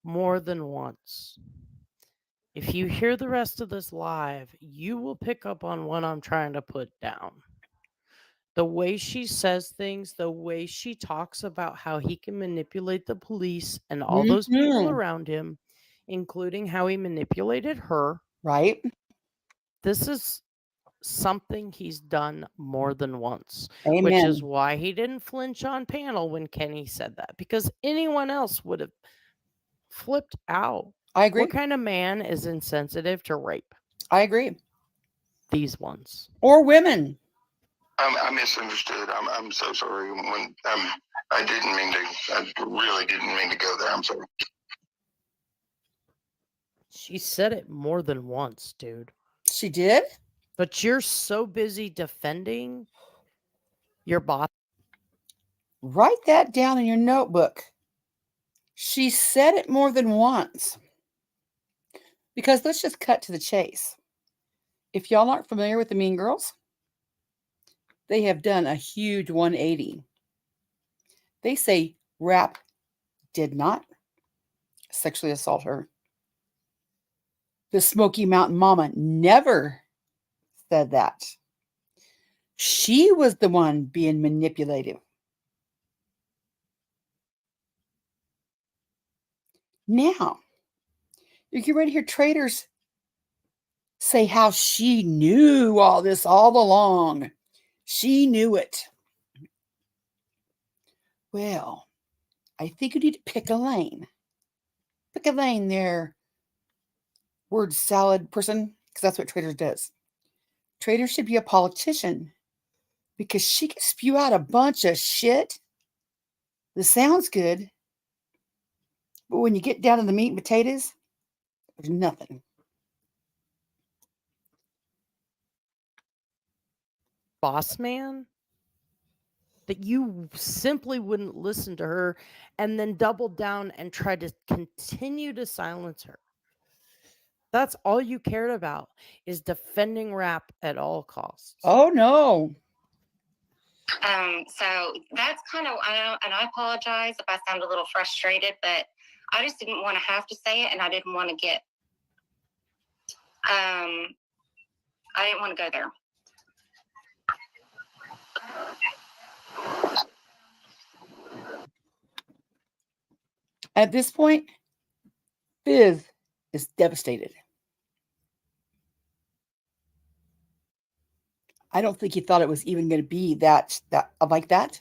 more than once. If you hear the rest of this live, you will pick up on what I'm trying to put down. The way she says things, the way she talks about how he can manipulate the police and all those people around him, including how he manipulated her. Right. This is something he's done more than once. Amen. Which is why he didn't flinch on panel when Kenny said that, because anyone else would have flipped out. I agree. What kind of man is insensitive to rape? I agree. These ones. Or women. I misunderstood. I'm so sorry. When I didn't mean to. I really didn't mean to go there. I'm sorry. She said it more than once, dude. She did? But you're so busy defending your boss. Write that down in your notebook. She said it more than once. Because let's just cut to the chase. If y'all aren't familiar with the Mean Girls, they have done a huge 180. They say Rap did not sexually assault her. The Smoky Mountain Mama never said that. She was the one being manipulative. Now, you get ready to hear Traitors say how she knew all this all along. She knew it. Well, I think you need to pick a lane. Pick a lane there, word salad person, because that's what Traitors does. Traitors should be a politician because she can spew out a bunch of shit that sounds good, but when you get down to the meat and potatoes, there's nothing. Boss man? That you simply wouldn't listen to her and then double down and try to continue to silence her. That's all you cared about, is defending Rap at all costs. Oh, no. So that's kind of, and I apologize if I sound a little frustrated, but I just didn't want to have to say it, and I didn't want to get, I didn't want to go there. At this point, Fizz is devastated. I don't think he thought it was even going to be that like that.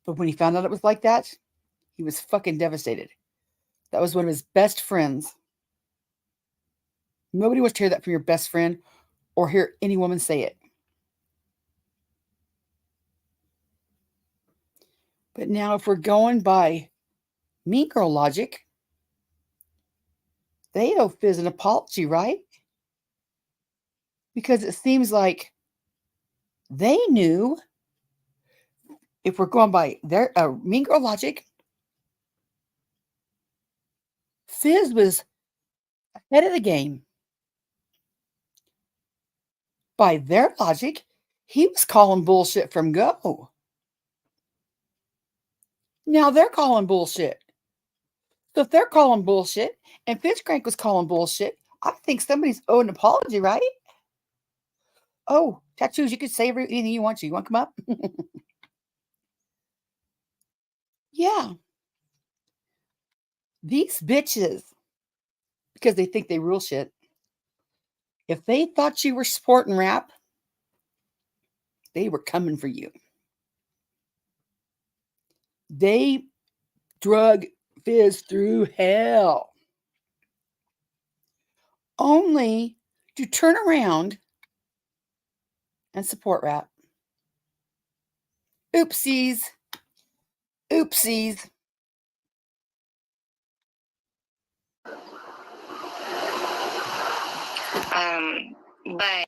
But when he found out it was like that, he was fucking devastated. That was one of his best friends. Nobody wants to hear that from your best friend or hear any woman say it. But now if we're going by Mean Girl logic, they owe Fizz an apology, right? Because it seems like they knew, if we're going by their Mean Girl logic, Fizz was ahead of the game. By their logic, he was calling bullshit from go. Now they're calling bullshit. So if they're calling bullshit and Fitzcrank was calling bullshit, I think somebody's owed an apology, right? Oh, Tattoos, you can say anything you want to. You want to come up? Yeah. These bitches, because they think they rule shit, if they thought you were supporting rap, they were coming for you. They drug Fizz through hell. Only to turn around and support rap. Oopsies. Oopsies. But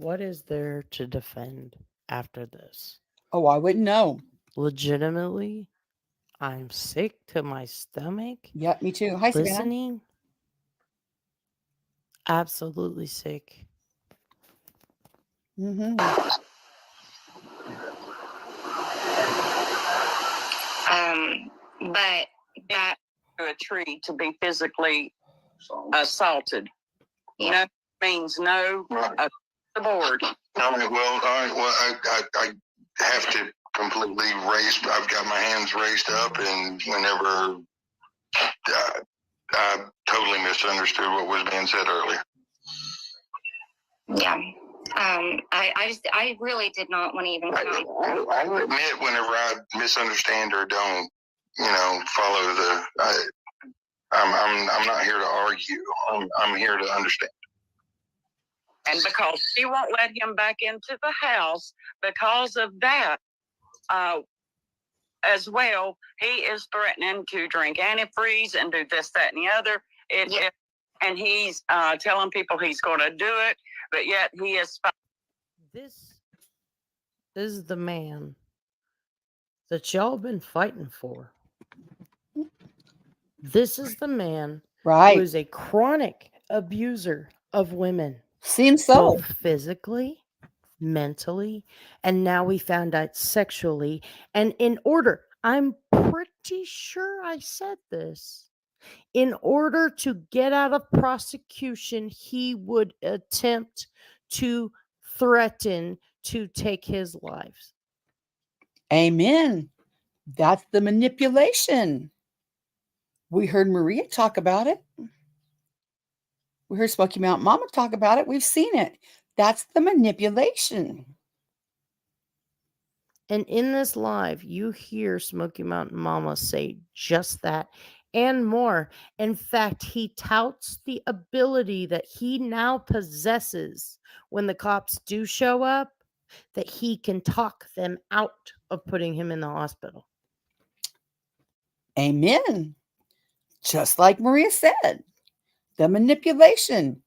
What is there to defend after this? Oh, I wouldn't know. Legitimately, I'm sick to my stomach. Yeah, me too. Hi, Savannah. Listening. Absolutely sick. Mm-hmm. but That to a tree to be physically assaulted. Yeah. No means no across the board. Well, all right. Well, I have to completely raise. I've got my hands raised up, and whenever I totally misunderstood what was being said earlier. yeah. I really did not want to even come. I admit whenever I misunderstand or don't, follow the. I'm not here to argue. I'm here to understand. And because she won't let him back into the house because of that, as well, he is threatening to drink antifreeze and do this, that, and the other. And he's telling people he's going to do it, but yet he is. This is the man that y'all been fighting for. This is the man Right. who is a chronic abuser of women. Seems so. Both physically, mentally, and now we found out sexually. And in order, I'm pretty sure I said this, in order to get out of prosecution, he would attempt to threaten to take his life. Amen. That's the manipulation. We heard Maria talk about it. We heard Smoky Mountain Mama talk about it. We've seen it. That's the manipulation. And in this live, you hear Smoky Mountain Mama say just that and more. In fact, he touts the ability that he now possesses when the cops do show up, that he can talk them out of putting him in the hospital. Amen. Just like Maria said, the manipulation.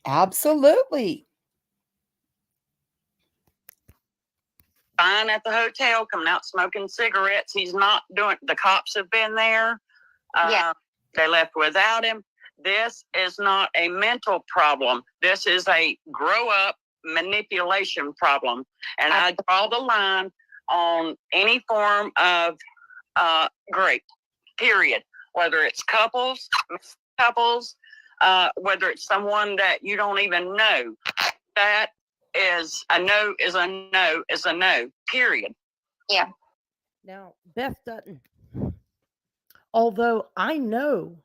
Absolutely. Fine at the hotel, coming out smoking cigarettes. He's not doing. The cops have been there. Yeah. They left without him. This is not a mental problem. This is a grow up manipulation problem. And I draw the line on any form of grape, period. Whether it's couples, whether it's someone that you don't even know. That is a no, is a no, is a no, period. Yeah. Now, Beth Dutton, although I know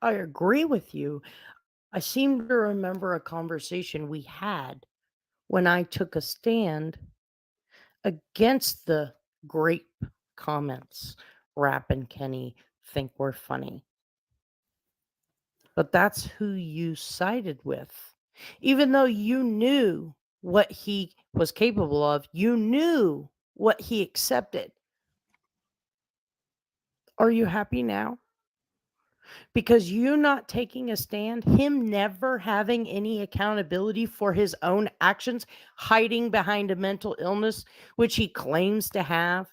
I agree with you, I seem to remember a conversation we had when I took a stand against the grape comments Rap and Kenny think we're funny. But that's who you sided with. Even though you knew what he was capable of, you knew what he accepted. Are you happy now? Because you not taking a stand, him never having any accountability for his own actions, hiding behind a mental illness, which he claims to have,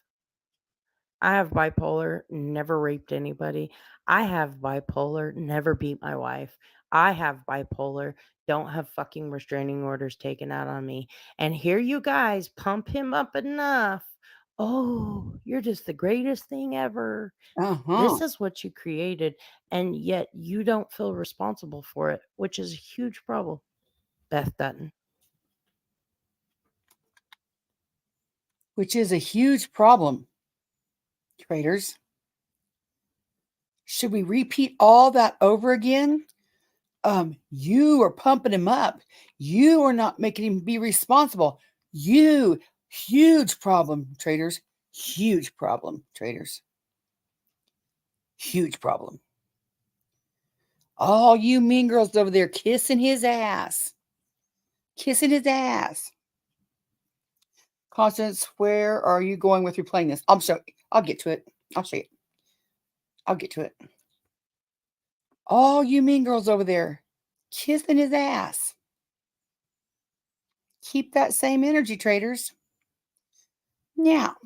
I have bipolar, never raped anybody. I have bipolar, never beat my wife. I have bipolar, don't have fucking restraining orders taken out on me. And here you guys pump him up enough. Oh, you're just the greatest thing ever. This is what you created, and yet you don't feel responsible for it, which is a huge problem. Beth Dutton. Which is a huge problem, traders. Should we repeat all that over again? You are pumping him up. You are not making him be responsible. Huge problem, traders. Huge problem, traders. Huge problem. All you mean girls over there kissing his ass. Kissing his ass. Constance, where are you going with replaying this? I'll get to it. I'll show you. I'll get to it. All you mean girls over there kissing his ass. Keep that same energy, traders. Now,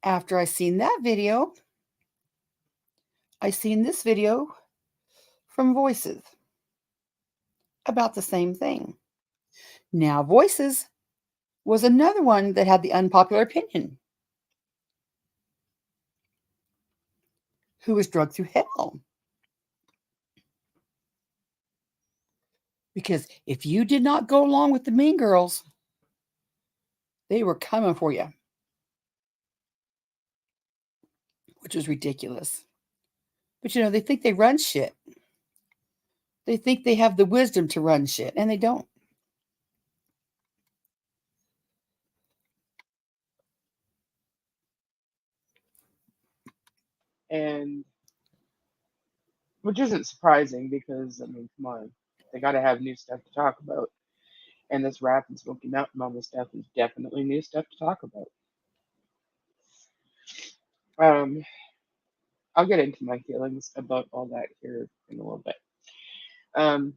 after I seen that video, I seen this video from Voices about the same thing. Now, Voices was another one that had the unpopular opinion, who was drugged through hell. Because if you did not go along with the mean girls, they were coming for you, which was ridiculous. But you know, they think they run shit. They think they have the wisdom to run shit, and they don't. And which isn't surprising because, I mean, come on, they got to have new stuff to talk about. And this Rap and Smoky Mountain Mama stuff is definitely new stuff to talk about. I'll get into my feelings about all that here in a little bit. And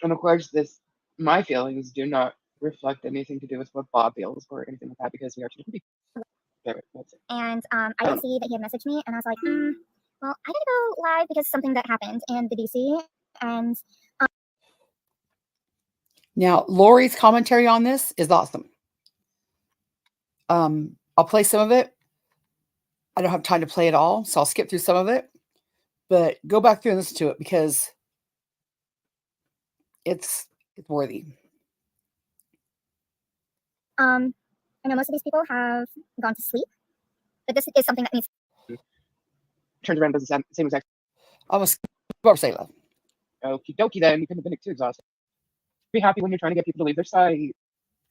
of course, my feelings do not reflect anything to do with what Bob feels or anything like that because we are two different people. That's it. And I did see that he had messaged me, and I was like, well, I gotta go live because something that happened in the DC. And now, Lori's commentary on this is awesome. I'll play some of it. I don't have time to play it all, so I'll skip through some of it. But go back through and listen to it because it's worthy. I know most of these people have gone to sleep, but this is something that needs. Turns around and does the same exact. Almost Barsela. Okie dokie, then you couldn't have been too exhausted. Be happy when you're trying to get people to leave their side. I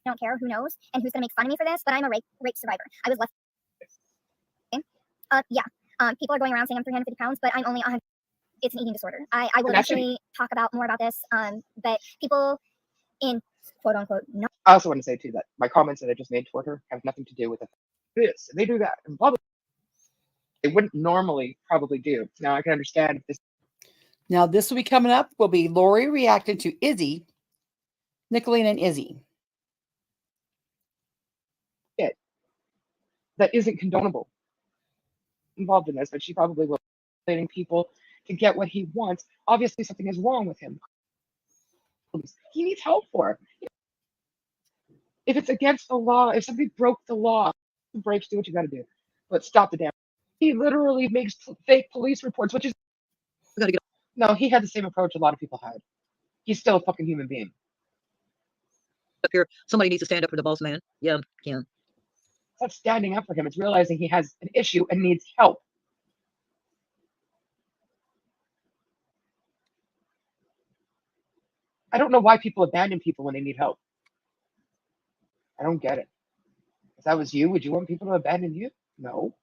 don't care who knows and who's gonna make fun of me for this, but I'm a rape survivor. I was left. People are going around saying I'm 350 pounds, but I'm only 100. It's an eating disorder. I will actually talk about more about this. But people in quote unquote no. I also want to say too that my comments that I just made toward her have nothing to do with this. And they do that, and blah blah. They wouldn't normally probably do. Now I can understand if this. Now this will be coming up. Will be Lori reacting to Izzy, Nickalina, and Izzy. That isn't condonable. Involved in this, but she probably will letting people to get what he wants. Obviously, something is wrong with him. He needs help for it. If it's against the law, if somebody broke the law, breaks, do what you got to do. But stop the damn. He literally makes fake police reports, which is. No, he had the same approach a lot of people had. He's still a fucking human being. Up here, somebody needs to stand up for the boss man. Yeah, can. It's not standing up for him. It's realizing he has an issue and needs help. I don't know why people abandon people when they need help. I don't get it. If that was you, would you want people to abandon you? No.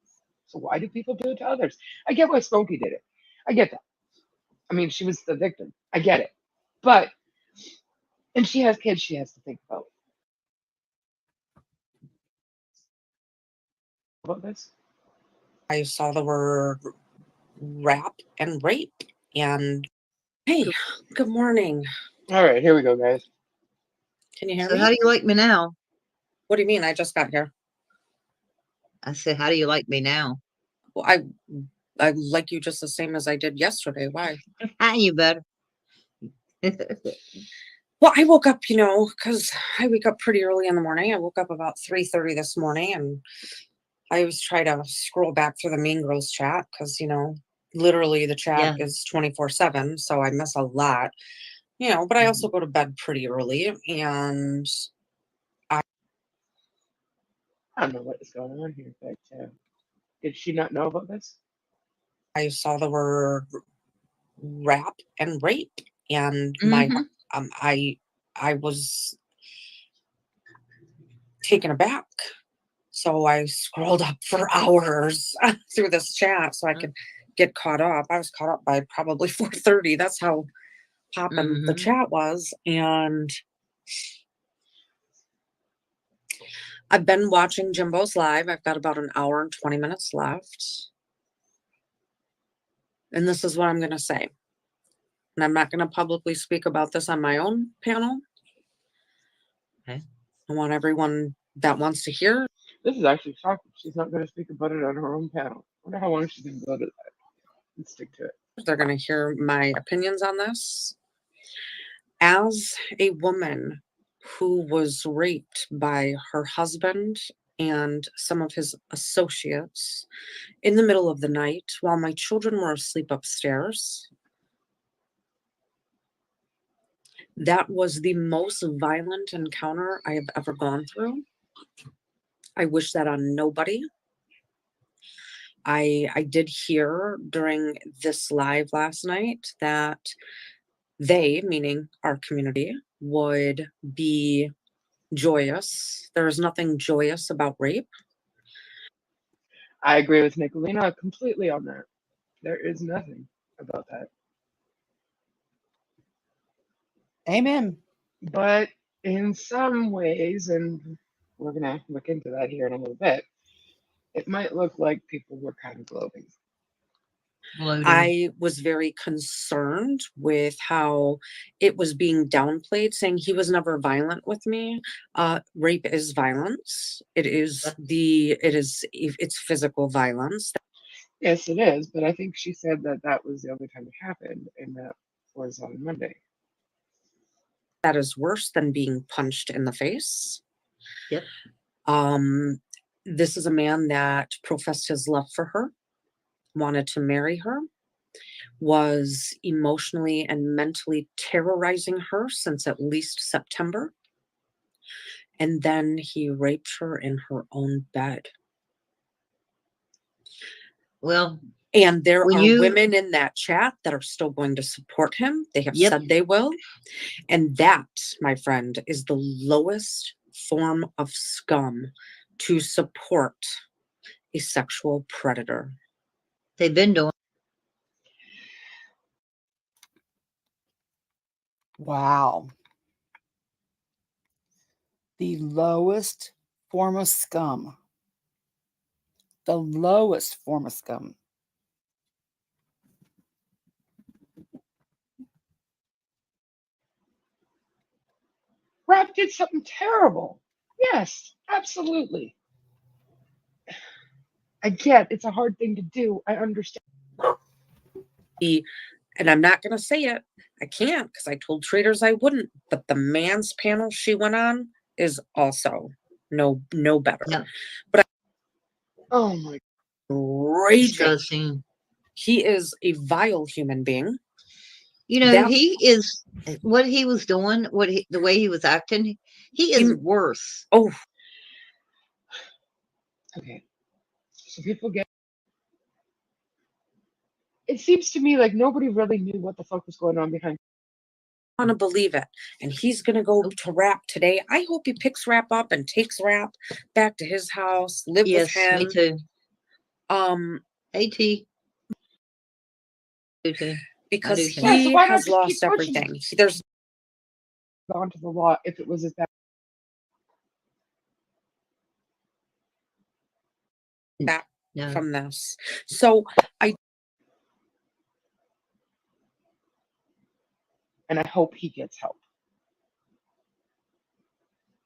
So why do people do it to others? I get why Smokey did it. I get that. I mean, she was the victim. I get it. But, and she has kids she has to think about. About this? I saw the word rap and rape. And hey, good morning. All right, here we go, guys. Can you hear So me? how do you like me now? What do you mean? I just got here. I said, how do you like me now? Well, I like you just the same as I did yesterday. Why? You better. Well, I woke up, because I wake up pretty early in the morning. I woke up about 3:30 this morning, and I always try to scroll back through the Mean Girls chat because, literally the chat Yeah. is 24/7, so I miss a lot. But I also go to bed pretty early, and I don't know what is going on here, but did she not know about this? I saw the word rap and rape, and Mhm. I was taken aback. So I scrolled up for hours through this chat so I could get caught up. I was caught up by probably 4:30. That's how popping the Mhm. chat was. And I've been watching Jimbo's live. I've got about an hour and 20 minutes left. And this is what I'm going to say. And I'm not going to publicly speak about this on my own panel. Okay. I want everyone that wants to hear. This is actually shocking. She's not going to speak about it on her own panel. I wonder how long she's going to go to that and stick to it. They're going to hear my opinions on this. As a woman who was raped by her husband and some of his associates in the middle of the night while my children were asleep upstairs, that was the most violent encounter I have ever gone through. I wish that on nobody. I did hear during this live last night that they, meaning our community, would be joyous. There is nothing joyous about rape. I agree with Nickalina completely on that. There is nothing about that. Amen. But in some ways, and we're going to look into that here in a little bit, it might look like people were kind of gloating. I was very concerned with how it was being downplayed, saying he was never violent with me. Rape is violence. It's physical violence. Yes, it is. But I think she said that that was the only time it happened, and that was on Monday. That is worse than being punched in the face. Yep. This is a man that professed his love for her, wanted to marry her, was emotionally and mentally terrorizing her since at least September. And then he raped her in her own bed. Well, and there are women in that chat that are still going to support him. They have said they will. And that, my friend, is the lowest form of scum to support a sexual predator. They've been doing. Wow. The lowest form of scum. The lowest form of scum. Rap did something terrible. Yes, absolutely. I get it's a hard thing to do. I understand. And I'm not going to say it. I can't because I told Traitors I wouldn't. But the man's panel she went on is also no better. Yeah. But Oh my, raging. Disgusting. He is a vile human being. You know, he is what he was doing, the way he was acting. He is worse. Oh. Okay. So people get. It seems to me like nobody really knew what the fuck was going on behind. I want to believe it. And he's going to go to Rap today. I hope he picks Rap up and takes Rap back to his house, live with him. Me too. AT. Because he has lost everything. There's gone to the law if it was as bad. Back from this. So and I hope he gets help.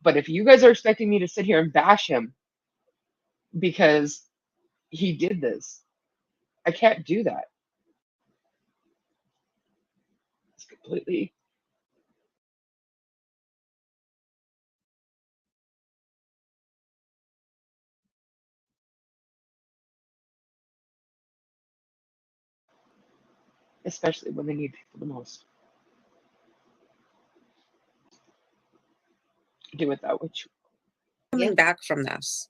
But if you guys are expecting me to sit here and bash him, because he did this. I can't do that. It's completely. Especially when they need people the most. Do with that which. Coming back from this.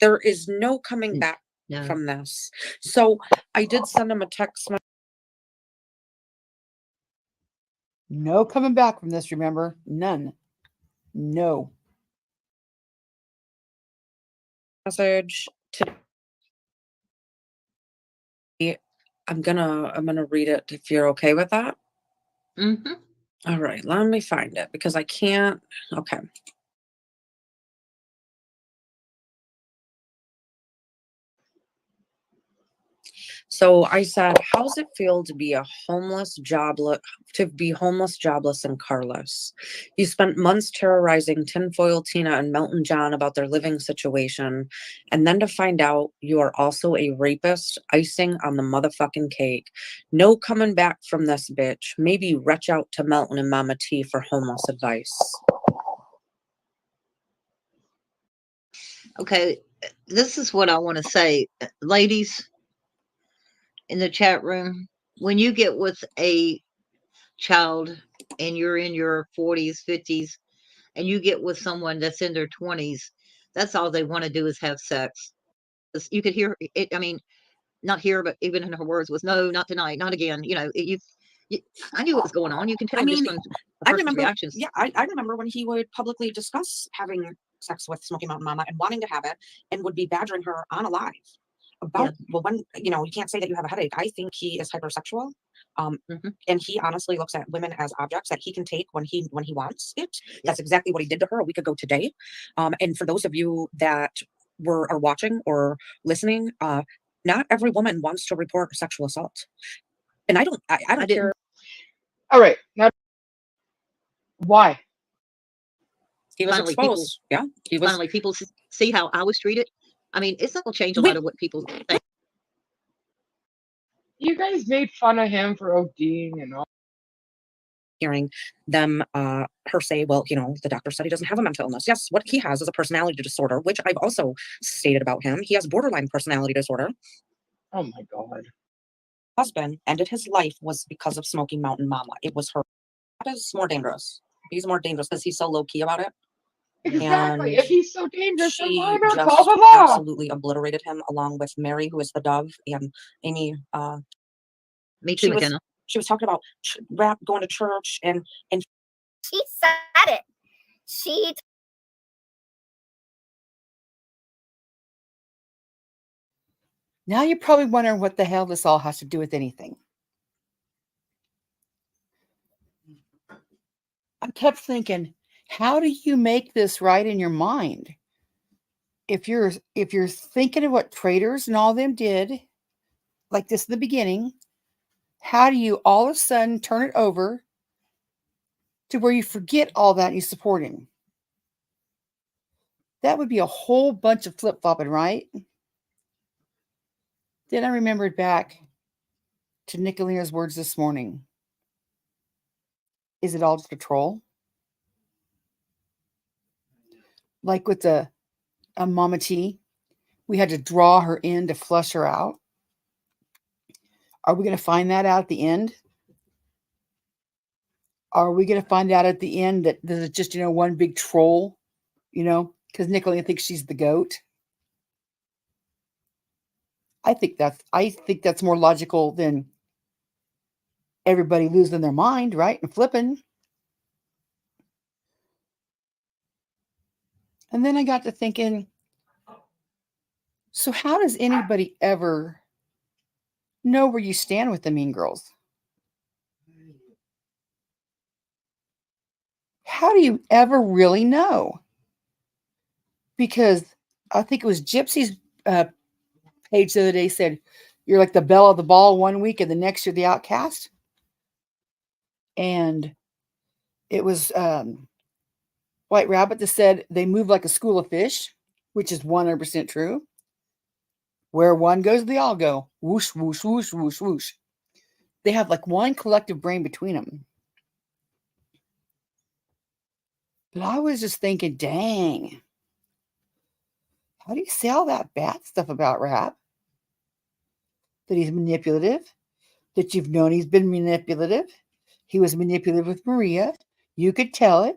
There is no coming back No. from this. So I did send him a text No coming back from this, remember? None. No. message to I'm gonna read it if you're okay with that. Mm-hmm. All right, let me find it because I can't. Okay. So I said, how's it feel to be homeless, jobless, and carless? You spent months terrorizing Tinfoil Tina and Melton John about their living situation, and then to find out you are also a rapist, icing on the motherfucking cake. No coming back from this, bitch. Maybe reach out to Melton and Mama T for homeless advice. Okay, this is what I want to say. Ladies in the chat room, when you get with a child and you're in your 40s, 50s, and you get with someone that's in their 20s, that's all they want to do is have sex. You could hear it. I mean, not here, but even in her words was, no, not tonight, not again. You know, I knew what was going on. You can tell just from a person's reactions. Yeah, I remember when he would publicly discuss having sex with Smoky Mountain Mama and wanting to have it and would be badgering her on a live about, well, when, you know, you can't say that you have a headache. I think he is hypersexual. And he honestly looks at women as objects that he can take when he wants it. That's exactly what he did to her a week ago today. And for those of you that are watching or listening, not every woman wants to report sexual assault. And I don't care. All right. Now, why? He was Finally, exposed. Finally, people see how I was treated. I mean, it's not going to change no matter what people think. You guys made fun of him for ODing and all. Hearing them, her say, well, you know, the doctor said he doesn't have a mental illness. Yes, what he has is a personality disorder, which I've also stated about him. He has borderline personality disorder. Oh my God. Husband ended his life was because of Smoky Mountain Mama. It was her. That is more dangerous. He's more dangerous because he's so low key about it. Exactly. And if he's so dangerous, then why she not just call the law? absolutely obliterated him, along with Mary, who is the dove, and Amy. Me too, McKenna. She was talking about rap, going to church, and she said it. She Now you're probably wondering what the hell this all has to do with anything. I kept thinking, how do you make this right in your mind? If you're thinking of what Traitors and all them did, like this in the beginning, how do you all of a sudden turn it over to where you forget all that and you support him? That would be a whole bunch of flip-flopping, right? Then I remembered back to Nickalina's words this morning. Is it all just a troll? Like with the Mama T, we had to draw her in to flush her out. Are we going to find that out at the end? Are we going to find out at the end that this is just, one big troll, because Nickalina thinks she's the goat? I think that's more logical than everybody losing their mind, right? And flipping. And then I got to thinking, so how does anybody ever know where you stand with the Mean Girls? How do you ever really know? Because I think it was Gypsy's page the other day said, you're like the belle of the ball one week and the next you're the outcast. And it was White Rabbit that said they move like a school of fish, which is 100% true. Where one goes, they all go. Whoosh, whoosh, whoosh, whoosh, whoosh. They have like one collective brain between them. But I was just thinking, dang, how do you say all that bad stuff about Rap? That he's manipulative, that you've known he's been manipulative. He was manipulative with Maria. You could tell it.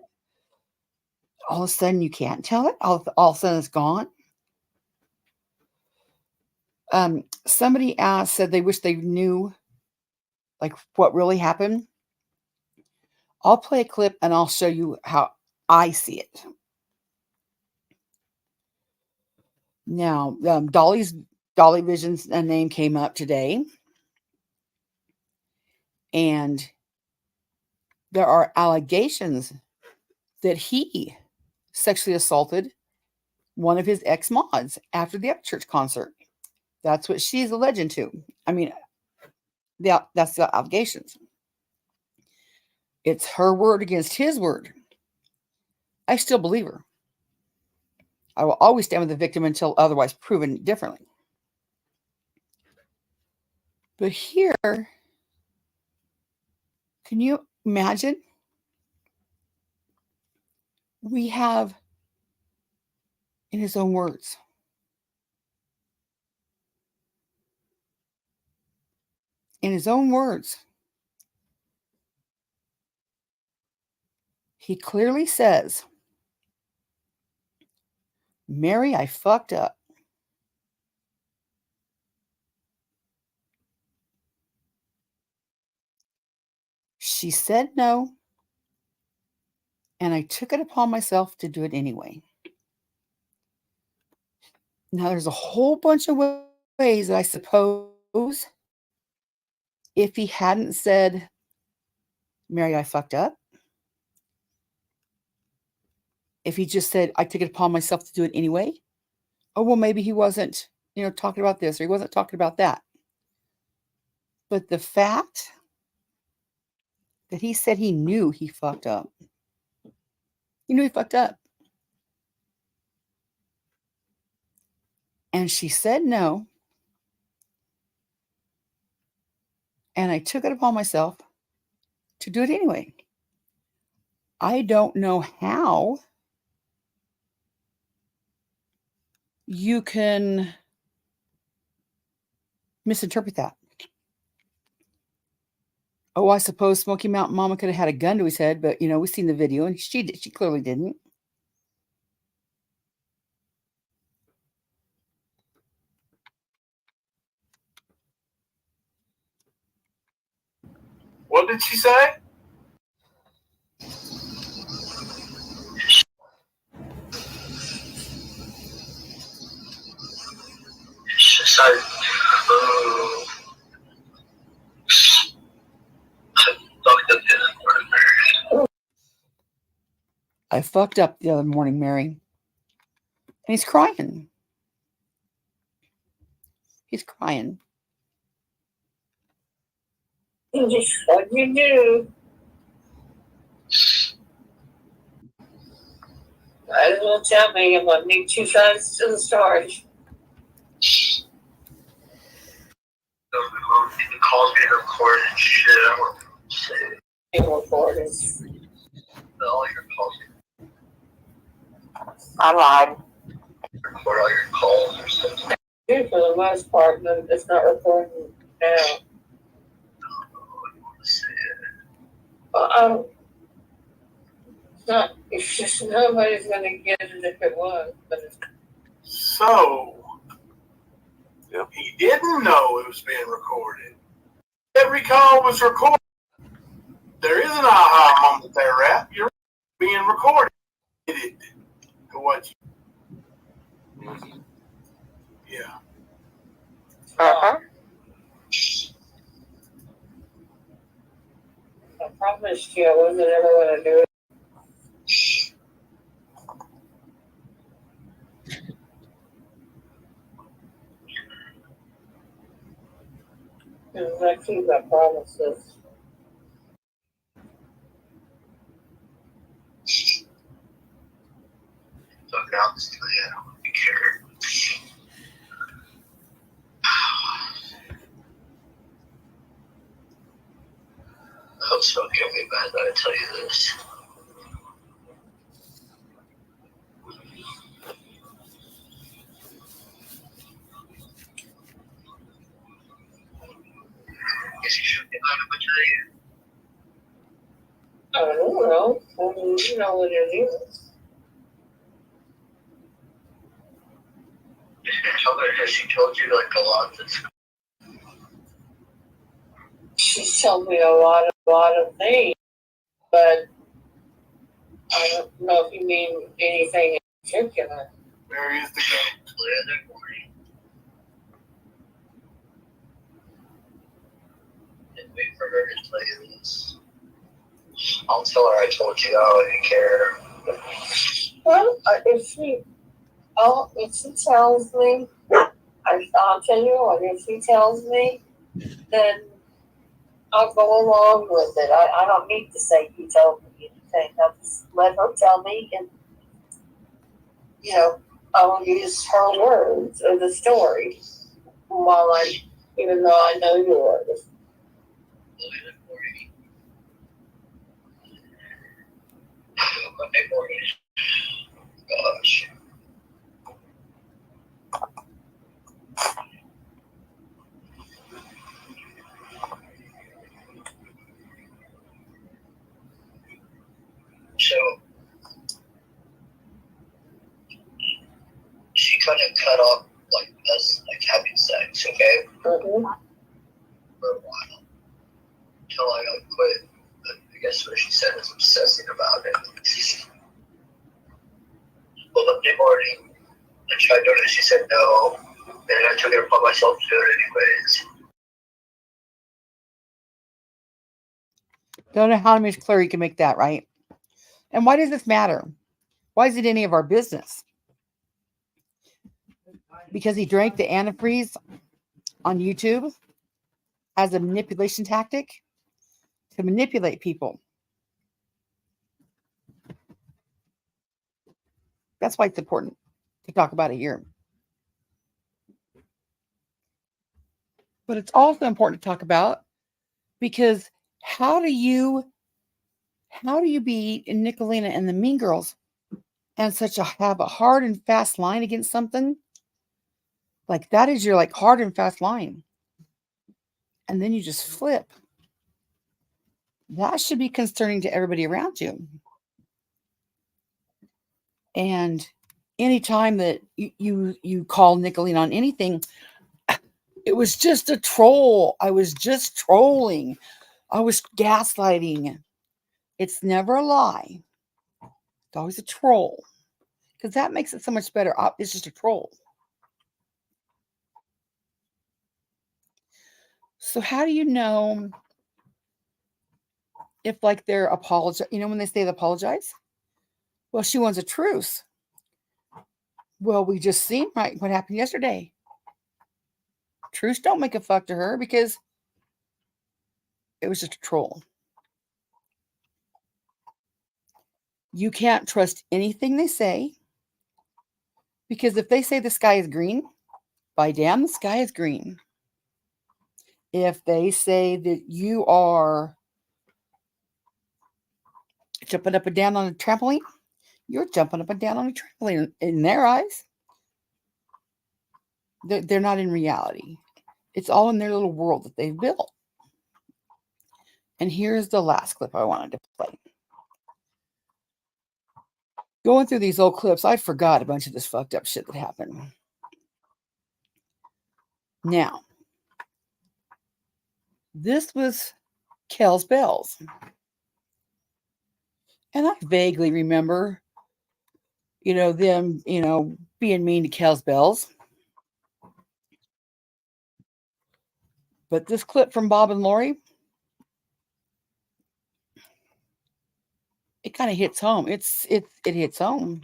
All of a sudden, you can't tell it. All of a sudden, it's gone. Somebody said they wish they knew like what really happened. I'll play a clip and I'll show you how I see it. Now, Dolly Vision's name came up today, and there are allegations that he sexually assaulted one of his ex-mods after the Church concert. That's what she's alleging to. I mean, that's the allegations. It's her word against his word. I still believe her. I will always stand with the victim until otherwise proven differently. But here, can you imagine? We have, in his own words, he clearly says, Mary, I fucked up. She said no, and I took it upon myself to do it anyway. Now, there's a whole bunch of ways that I suppose if he hadn't said, Mary, I fucked up, if he just said, I took it upon myself to do it anyway, oh, well, maybe he wasn't, talking about this or he wasn't talking about that. But the fact that he said he knew he fucked up, he knew he fucked up. And she said no. And I took it upon myself to do it anyway. I don't know how you can misinterpret that. Oh, I suppose Smoky Mountain Mama could have had a gun to his head, but we've seen the video and she clearly didn't. What did she say? She said, I fucked up the other morning, Mary. And he's crying. He's crying. What you do? Might as well tell me I'm gonna need 2 sides to the story. He calls me recorded shit. I want to say it. Recorded. All your calls. I lied. Record all your calls or something. For the most part, but it's not recording now. You want to say it. It's just nobody's gonna get it if it was. But So, he didn't know it was being recorded. Every call was recorded. There is an aha moment there, Rap. You're being recorded. To what you. Yeah. I promised you I wasn't ever gonna do it. I keep my promises. Look out, I don't care. gotta tell you this. Guess you should be out of a tell you. I don't know. I mean, you know what it is. Has she told you like a lot that's She's told me a lot of things, but I don't know if you mean anything in particular. where is the guy? The other morning. And wait for her to tell you this. I'll tell her I told you I didn't care. Well, if she tells me, I'll tell you what. If she tells me, then I'll go along with it. I don't need to say he told me anything. I'll just let her tell me, and I'll use her words or the story even though I know yours. Monday morning. Gosh. So she kind of cut off like us like having sex, okay? Mm-hmm. For a while. Until I quit. But I guess what she said is obsessing about it. Well, Monday morning, I tried doing it, she said no. And I took it upon myself to do it anyways. Don't know how much clearer you can make that, right? And why does this matter? Why is it any of our business? Because he drank the antifreeze on YouTube as a manipulation tactic to manipulate people. That's why it's important to talk about it here. But it's also important to talk about because how do you be in Nickalina and the Mean Girls and have a hard and fast line against something? Like that is your hard and fast line. And then you just flip. That should be concerning to everybody around you. And anytime that you call Nickalina on anything, it was just a troll. I was just trolling. I was gaslighting. It's never a lie. It's always a troll. Because that makes it so much better. It's just a troll. So how do you know if they're apologize? When they say they apologize? Well, she wants a truce. Well, we just seen what happened yesterday. Truce don't make a fuck to her because it was just a troll. You can't trust anything they say because if they say the sky is green, by damn, the sky is green. If they say that you are jumping up and down on a trampoline, you're jumping up and down on a trampoline. In their eyes, they're not in reality. It's all in their little world that they've built. And here's the last clip I wanted to play. Going through these old clips, I forgot a bunch of this fucked up shit that happened. Now, this was Kells Bells. And I vaguely remember, them, being mean to Kells Bells. But this clip from Bob and Lori, it kind of hits home. It hits home.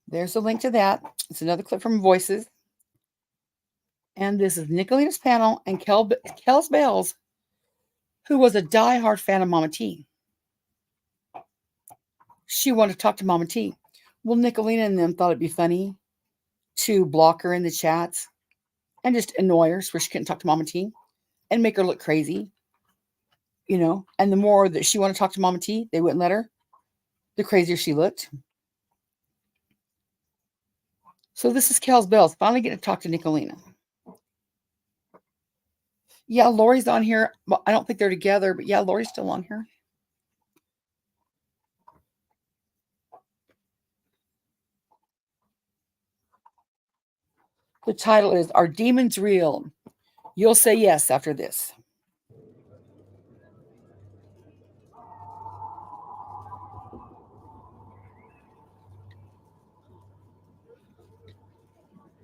There's a link to that. It's another clip from Voices. And this is Nickalina's panel and Kells Bells, who was a diehard fan of Mama T. She wanted to talk to Mama T. Well, Nickalina and them thought it'd be funny to block her in the chats and just annoy her so she couldn't talk to Mama T and make her look crazy you know, and the more that she wanted to talk to Mama T, they wouldn't let her, the crazier she looked. So this is Kells Bells finally getting to talk to Nickalina. Yeah, Lori's on here. Well, I don't think they're together, but yeah, Lori's still on here. The title is Are Demons Real? You'll say yes after this.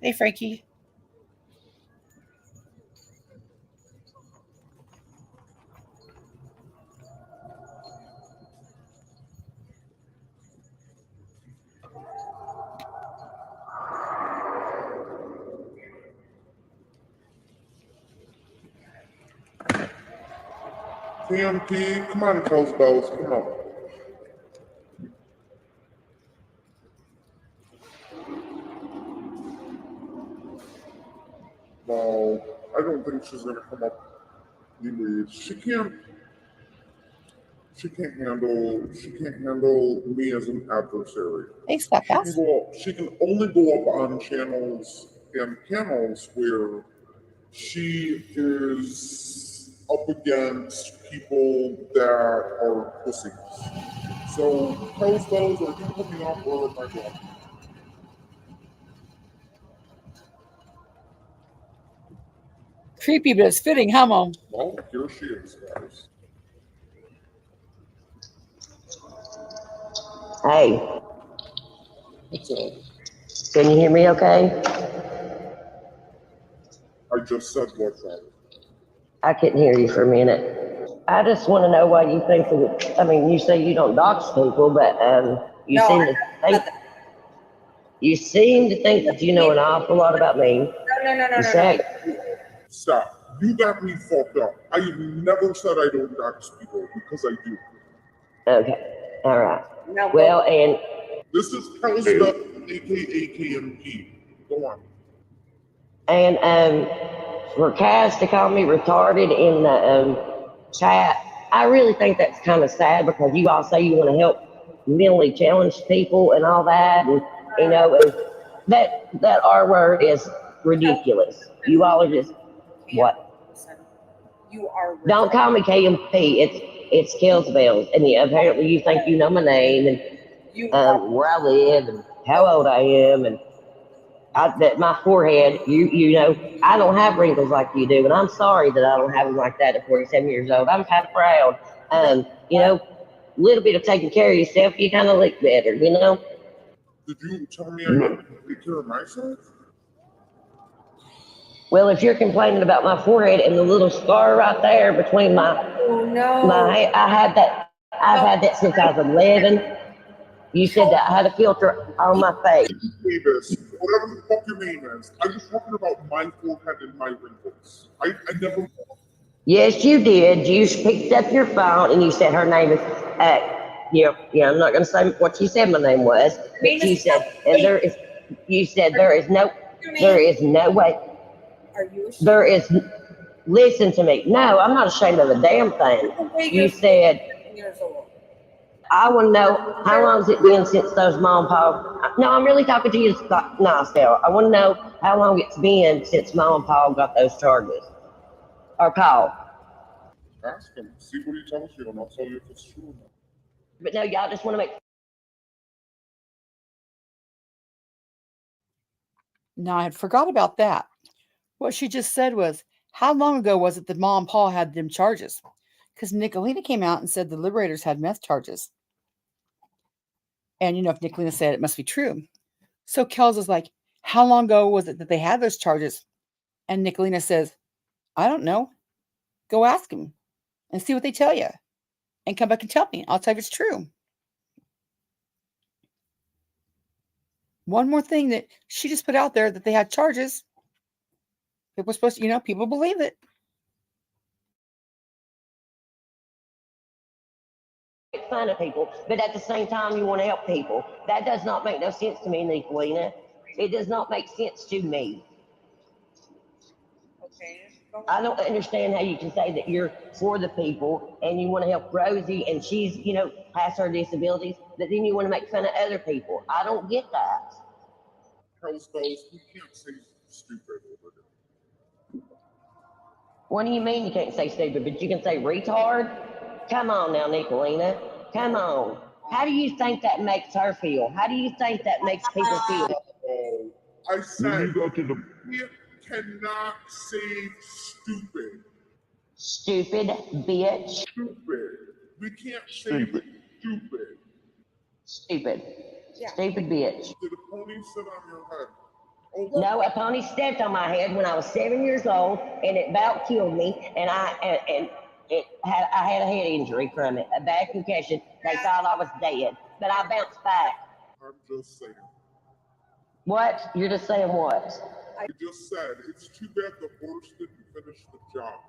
Hey, Frankie. TMP, come on, Kells Bells, come on. No, I don't think she's gonna come up. She can't handle me as an adversary. Hey, stop fast. She can only go up on channels and panels where she is up against people that are pussies. So, Kells Bells, are you coming up or am I going? Creepy, but it's fitting, huh, Mom? Well, here she is, guys. Hey. What's up? Can you hear me okay? I just said what's up. I couldn't hear you for a minute. I just want to know why you think that, I mean, you say you don't dox people, but you seem to think that you know an awful lot about me. No. Stop. You got me fucked up. I never said I don't dox people because I do. Okay. All right. Well, and this is Kells Bells, aka KMP. Go on. And for Cass to call me retarded in the chat, I really think that's kind of sad because you all say you want to help mentally challenged people and all that, and you know, and that R word is ridiculous. You all are just what? You are. Don't call me KMP. It's Kells Bells, and apparently you think you know my name and where I live and how old I am and. That my forehead, you know, I don't have wrinkles like you do, and I'm sorry that I don't have them like that at 47 years old. I'm kind of proud. You know, a little bit of taking care of yourself, you kind of look better, you know. Did you tell me I need to take care of myself? Well, if you're complaining about my forehead and the little scar right there between my head, I've had that since I was 11. You said that I had a filter on my face. Davis, whatever the fuck your name is, I was talking about my forehead and my wrinkles. I never. Yes, you did. You picked up your phone and you said her name is. Yeah. I'm not going to say what you said my name was, but you said, and there is. You said there is no way. Are you ashamed? There is. Listen to me. No, I'm not ashamed of a damn thing. You said. Years old. I want to know how long has it been since those mom and pa. No, I'm really talking to you, Stella. I want to know how long it's been since mom and pa got those charges. Or Paul. Ask him. See what he tells you, and I'll tell you if it's true or not. But no, y'all just want to make. No, I had forgot about that. What she just said was, how long ago was it that Mom and Paul had them charges? Because Nickalina came out and said the Liberators had meth charges. And, you know, if Nickalina said it must be true. So Kells is like, how long ago was it that they had those charges? And Nickalina says, I don't know. Go ask them and see what they tell you. And come back and tell me. I'll tell you if it's true. One more thing that she just put out there that they had charges. It was supposed to, you know, people believe it. Make fun of people, but at the same time, you want to help people. That does not make no sense to me, Nickalina. It does not make sense to me. Okay. I don't understand how you can say that you're for the people and you want to help Rosie and she's, past her disabilities, but then you want to make fun of other people. I don't get that. Kells Bells, we can't say stupid over there. What do you mean you can't say stupid, but you can say retard? Come on now, Nickalina. Come on. How do you think that makes her feel? How do you think that makes people feel? Oh, I said we cannot say stupid. Stupid bitch. Stupid. We can't say stupid. Stupid. Stupid bitch. Did a pony sit on your head? Oh, no, a pony stepped on my head when I was 7 years old, and it about killed me. And I had a head injury from it, a bad concussion. They thought I was dead, but I bounced back. I'm just saying. What? You're just saying what? I just said it's too bad the horse didn't finish the job.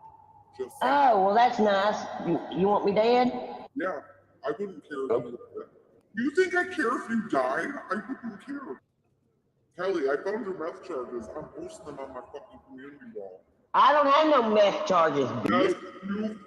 Just saying. Oh, well, that's nice. You want me dead? Yeah, I wouldn't care if you were dead. You think I care if you died? I wouldn't care. Kelly, I found your meth charges. I'm posting them on my fucking community wall. I don't have no meth charges. Yes, you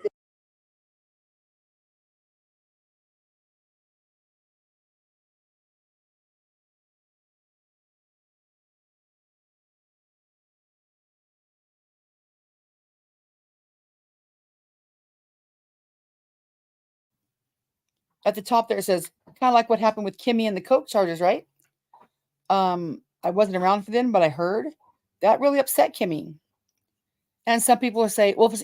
At the top there it says, kind of like what happened with Kimmy and the coke charges, right? I wasn't around for them, but I heard that really upset Kimmy. And some people will say, well, if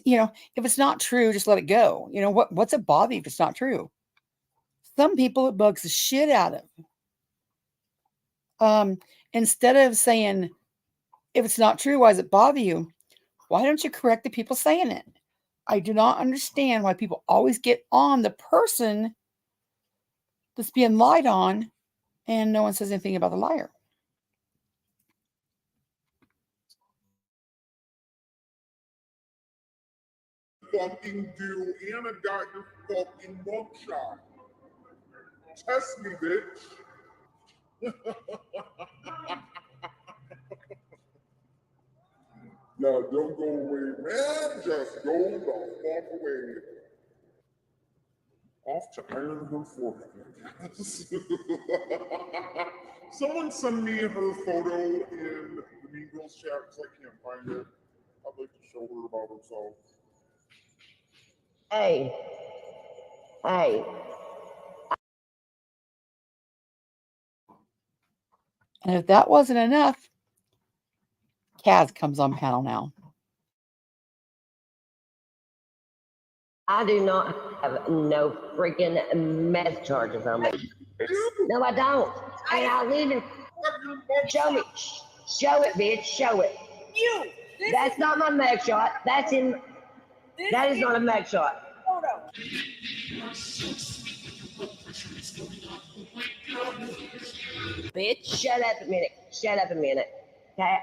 it's not true, just let it go. What's it bother you if it's not true? Some people it bugs the shit out of. Instead of saying, if it's not true, why does it bother you? Why don't you correct the people saying it? I do not understand why people always get on the person that's being lied on and no one says anything about the liar. fucking do. Anna got your fucking mugshot. Test me, bitch. No, don't go away, man. Just go the fuck away. Off to iron her forehead. Someone send me her photo in the Mean Girls chat because I can't find it. I'd like to show her about herself. Hey. And if that wasn't enough, Kaz comes on panel now. I do not have no freaking meth charges on me. No, I don't. And I live in. Show me. Show it, bitch. Show it. That's not my mug shot. That is not a mug shot. Bitch, shut up a minute. Shut up a minute. Okay.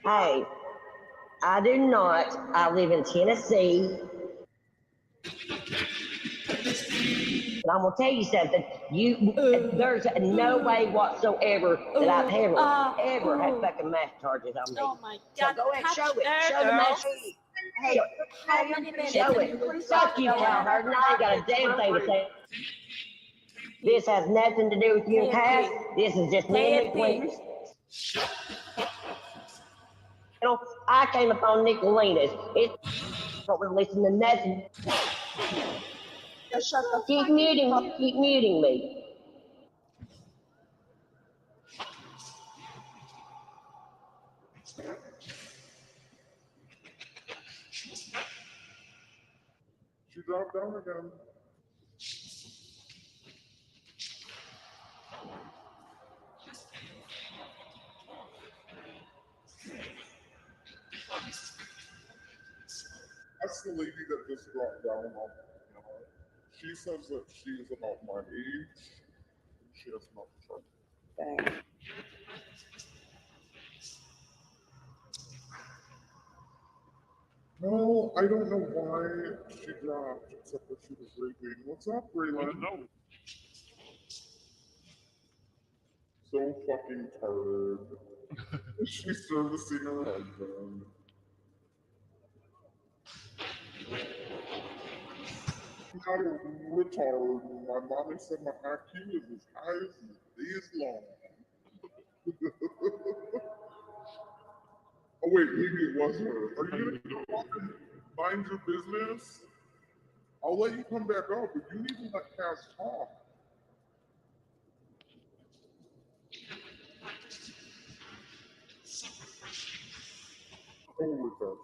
Hey, I do not. I live in Tennessee. And I'm gonna tell you something. There's no way whatsoever that I've ever had fucking math charges on me. Oh my God! So go ahead, show it. There, Show the math. Hey, how many minutes? Show it. Fuck you, Cowherd. And I ain't got a damn thing to say. This has nothing to do with you and Cass. This is just me and Nickalina. I came upon Nickalina's. It's not releasing to nothing. Keep muting me. She dropped down again. That's the lady that just dropped down on the panel. She says that she is about my age. And she has not tried. No, I don't know why she dropped, except that she was raping. What's up, Raylan? So fucking tired. She's servicing her husband. Not a retard. My mommy said my IQ is as high as these long. Oh wait, maybe it was her. Are you gonna fucking mind your business? I'll let you come back up, but you need to let Cass talk. Oh, with her.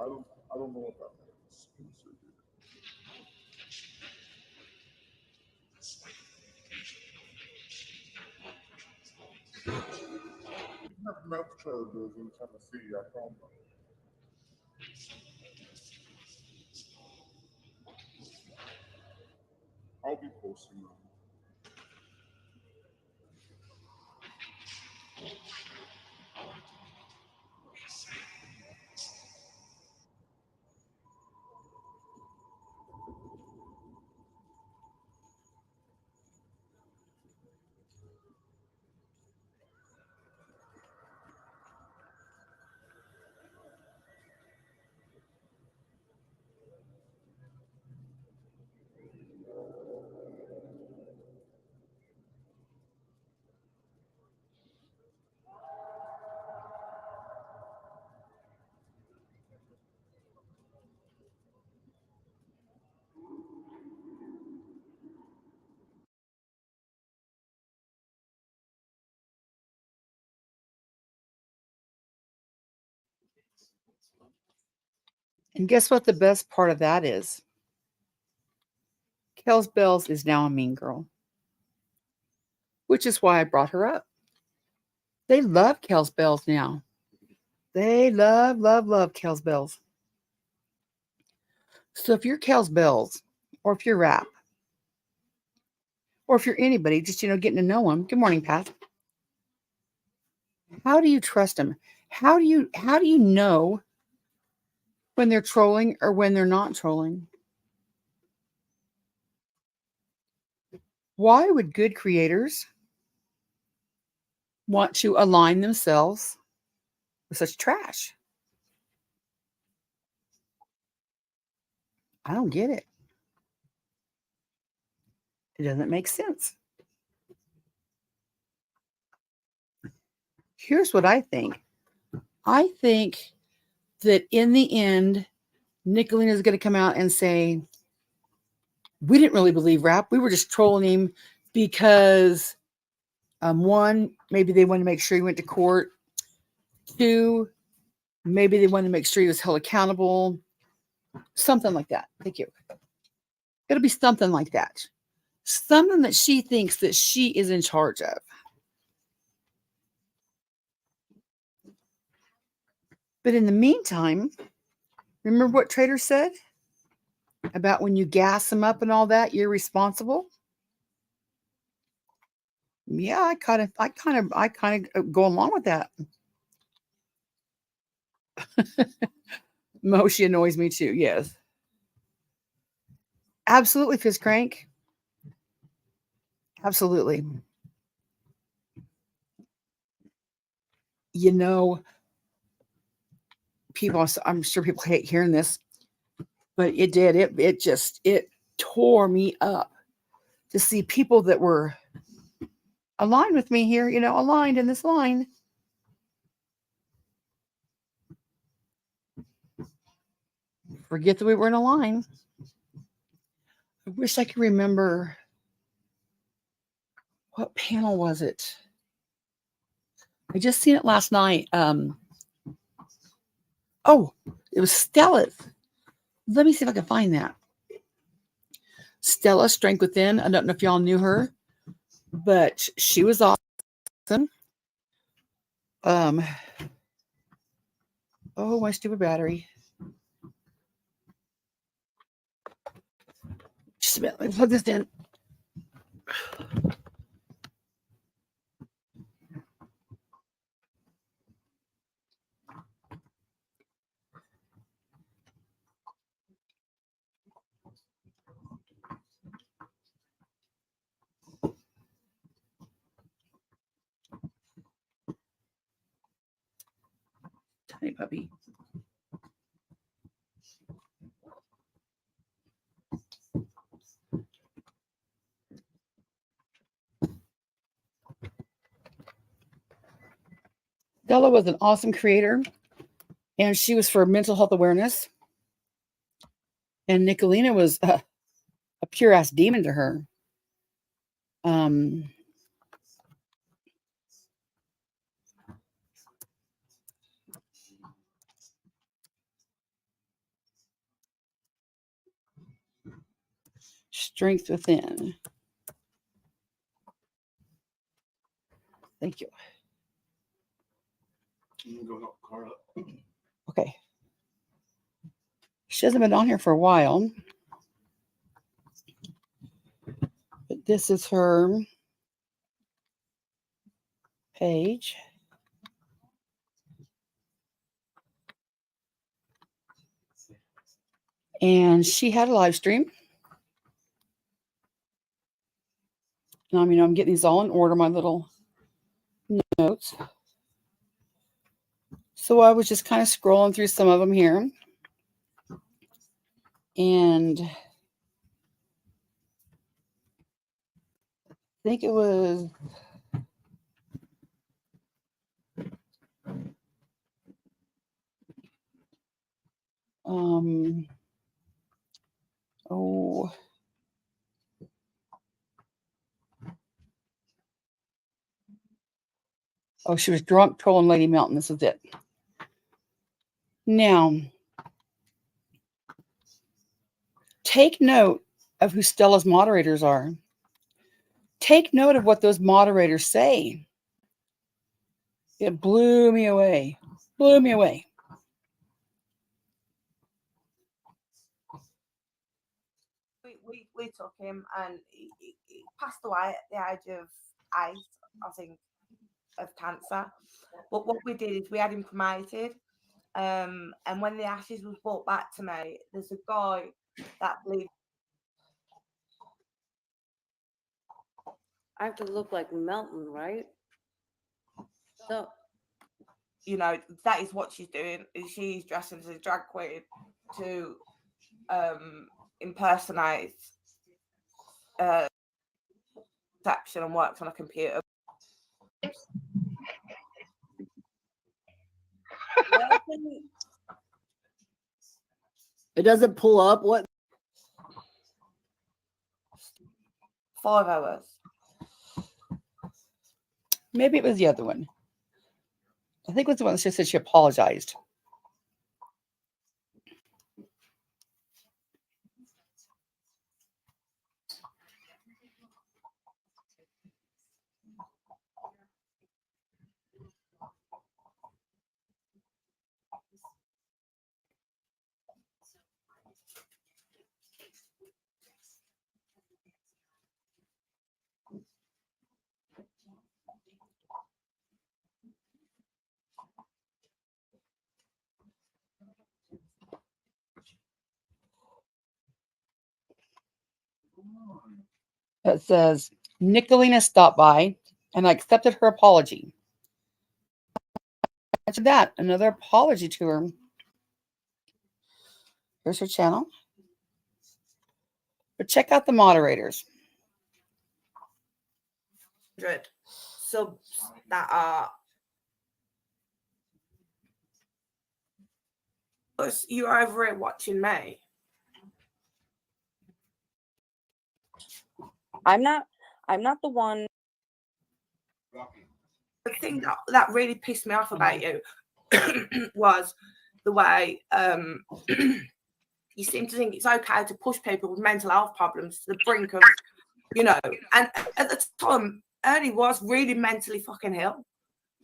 I don't know what that means. We have meth charges in Tennessee, I found them. I'll be posting them. And guess what the best part of that is? Kells Bells is now a mean girl, which is why I brought her up. They love Kells Bells now. They love, love, love Kells Bells. So if you're Kells Bells, or if you're Rap, or if you're anybody, just, getting to know them. Good morning, Pat. How do you trust them? How do you know when they're trolling or when they're not trolling? Why would good creators want to align themselves with such trash? I don't get it. It doesn't make sense. Here's what I think. I think that in the end, Nickalina is going to come out and say, we didn't really believe Rap. We were just trolling him because, one, maybe they wanted to make sure he went to court. Two, maybe they wanted to make sure he was held accountable. Something like that. Thank you. It'll be something like that. Something that she thinks that she is in charge of. But in the meantime, remember what Traitors said about when you gas them up and all that, you're responsible? Yeah, I kind of go along with that. Moshi annoys me too. Yes, absolutely, Fizz Crank. Absolutely. People. I'm sure people hate hearing this, but it did. It tore me up to see people that were aligned with me here. Aligned in this line. Forget that we were in a line. I wish I could remember what panel was it. I just seen it last night. Oh, it was Stella's. Let me see if I can find that. Stella, Strength Within. I don't know if y'all knew her, but she was awesome. Oh, my stupid battery. Just a minute. Let me plug this in. Hey, puppy. Della was an awesome creator, and she was for mental health awareness. And Nickalina was a pure ass demon to her. Strength within. Thank you. Okay. She hasn't been on here for a while. But this is her page. And she had a live stream. And I'm getting these all in order, my little notes. So I was just kind of scrolling through some of them here. And I think it was she was drunk trolling Lady Mountain. This is it. Now, take note of who Stella's moderators are. Take note of what those moderators say. It blew me away. Blew me away. We took him, and he passed away at the age of 8, I think, of cancer. But what we did is we had him cremated, and when the ashes was brought back to me, there's a guy that lived. I have to look like Melton, right? So, That is what she's doing. She's dressing as a drag queen to impersonate reception and works on a computer. It doesn't pull up. What? 5 hours. Maybe it was the other one. I think it was the one that she said she apologized. It says, Nickalina stopped by and I accepted her apology. After that, another apology to her. Here's her channel. But check out the moderators. Subs that are you're over here watching me. I'm not the one. The thing that really pissed me off about you was the way you seem to think it's okay to push people with mental health problems to the brink of, and at the time, Ernie was really mentally fucking ill,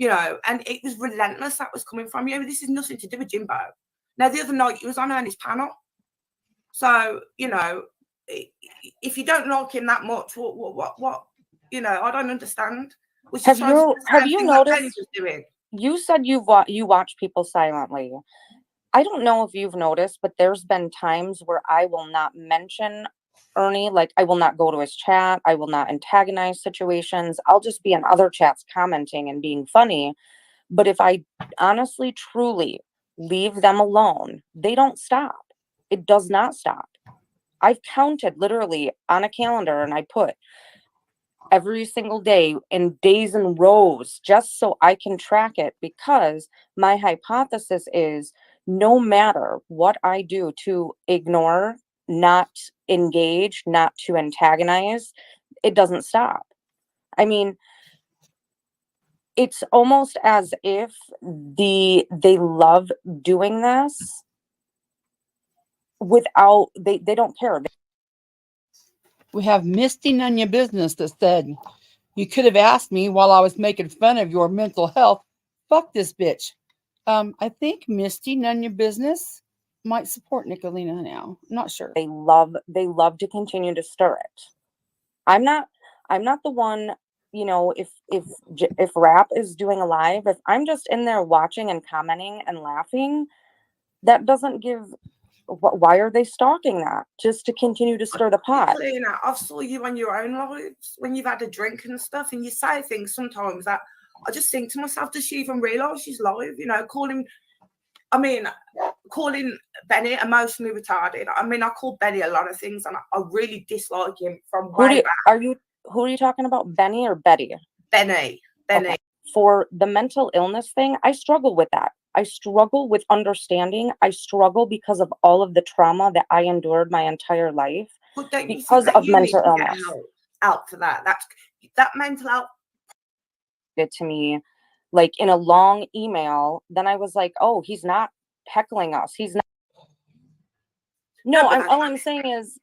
and it was relentless that was coming from you. This is nothing to do with Jimbo. Now, the other night, he was on Ernie's panel. So, if you don't like him that much, what I don't understand. Have you noticed? You said you watch people silently. I don't know if you've noticed, but there's been times where I will not mention Ernie. Like, I will not go to his chat. I will not antagonize situations. I'll just be in other chats commenting and being funny. But if I honestly, truly leave them alone. They don't stop. It does not stop. I've counted literally on a calendar and I put every single day in days in rows just so I can track it, because my hypothesis is no matter what I do to ignore, not engage, not to antagonize, it doesn't stop. I mean, it's almost as if they love doing this without they don't care. We have Misty None Your Business that said, you could have asked me while I was making fun of your mental health. Fuck this bitch. I think Misty None Your Business might support Nickalina now. I'm not sure. They love to continue to stir it. I'm not the one, you know, if Rap is doing a live, if I'm just in there watching and commenting and laughing, that doesn't give. Why are they stalking that? Just to continue to stir the pot. Nickalina, I saw you on your own lives when you've had a drink and stuff, and you say things sometimes that I just think to myself, does she even realise she's live? You know, calling Benny emotionally retarded. I mean, I call Benny a lot of things, and I really dislike him from way back. Who are you talking about, Benny or Betty? Benny. Okay. For the mental illness thing, I struggle with that. I struggle with understanding. I struggle because of all of the trauma that I endured my entire life because of mental illness. Out for that. That mental health. It to me, like in a long email. Then I was like, oh, he's not heckling us. He's not. No, all I'm saying is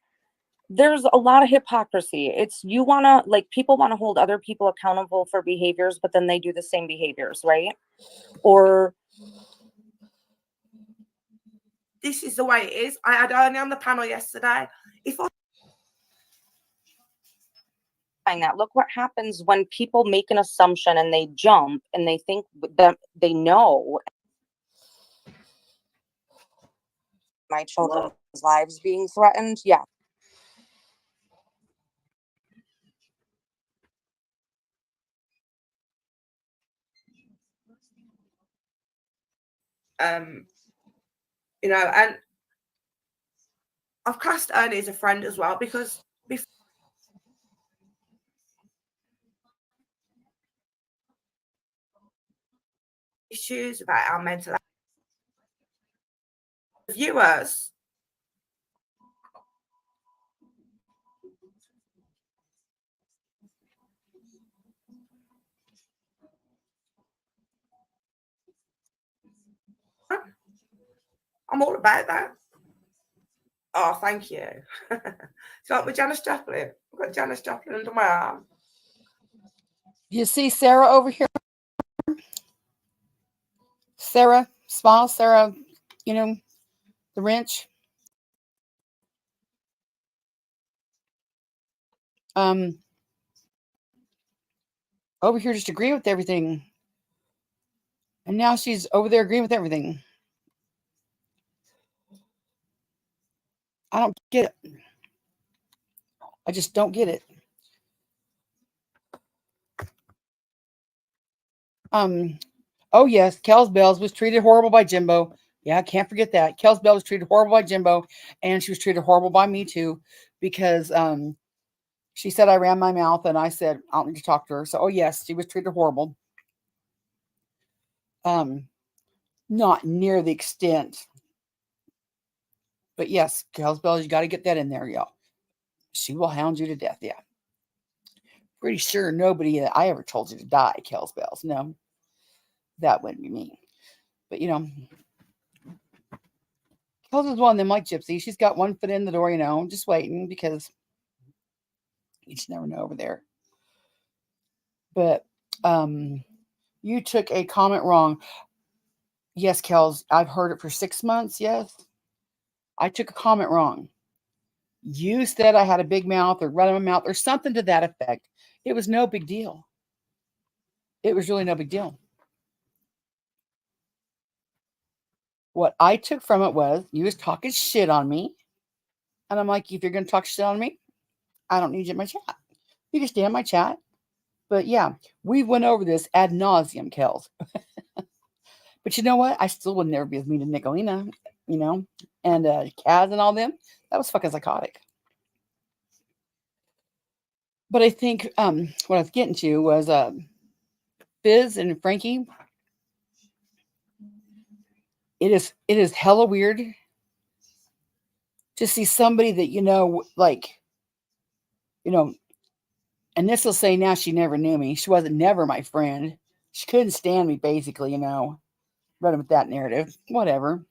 there's a lot of hypocrisy. It's you want to, like, people want to hold other people accountable for behaviors, but then they do the same behaviors, right? Or this is the way it is. I had Ernie on the panel yesterday. If I find that, look what happens when people make an assumption and they jump and they think that they know. My children's lives being threatened, yeah. You know, and I've classed Ernie as a friend as well, because before issues about our mental health, viewers I'm all about that. Oh, thank you. It's like with Janis Joplin. I've got Janis Joplin under my arm. You see Sarah over here? Sarah, small Sarah, you know, the wrench. Over here just agreeing with everything. And now she's over there agreeing with everything. I don't get it. I just don't get it. Oh yes, Kells Bells was treated horrible by Jimbo. Yeah, I can't forget that. Kells Bells was treated horrible by Jimbo, and she was treated horrible by me too, because she said I ran my mouth, and I said I don't need to talk to her. So, oh yes, she was treated horrible. Not near the extent, but yes, Kells Bells, you got to get that in there, y'all. She will hound you to death. Yeah, pretty sure nobody that I ever told you to die, Kells Bells. No, that wouldn't be me. But you know, Kells is one of them like Gypsy. She's got one foot in the door, you know, just waiting, because you just never know over there. But you took a comment wrong. Yes, Kells, I've heard it for 6 months. Yes, I took a comment wrong. You said I had a big mouth or running my mouth or something to that effect. It was no big deal. It was really no big deal. What I took from it was you was talking shit on me. And I'm like, if you're going to talk shit on me, I don't need you in my chat. You can stay in my chat. But yeah, we went over this ad nauseum, Kells. But But you know what? I still would never be as mean to Nickalina, you know, and Kaz and all them. That was fucking psychotic. But I think what I was getting to was Fizz and Frankie. It is hella weird to see somebody that like, and this will say now she never knew me. She wasn't never my friend. She couldn't stand me, basically, Run with that narrative. Whatever.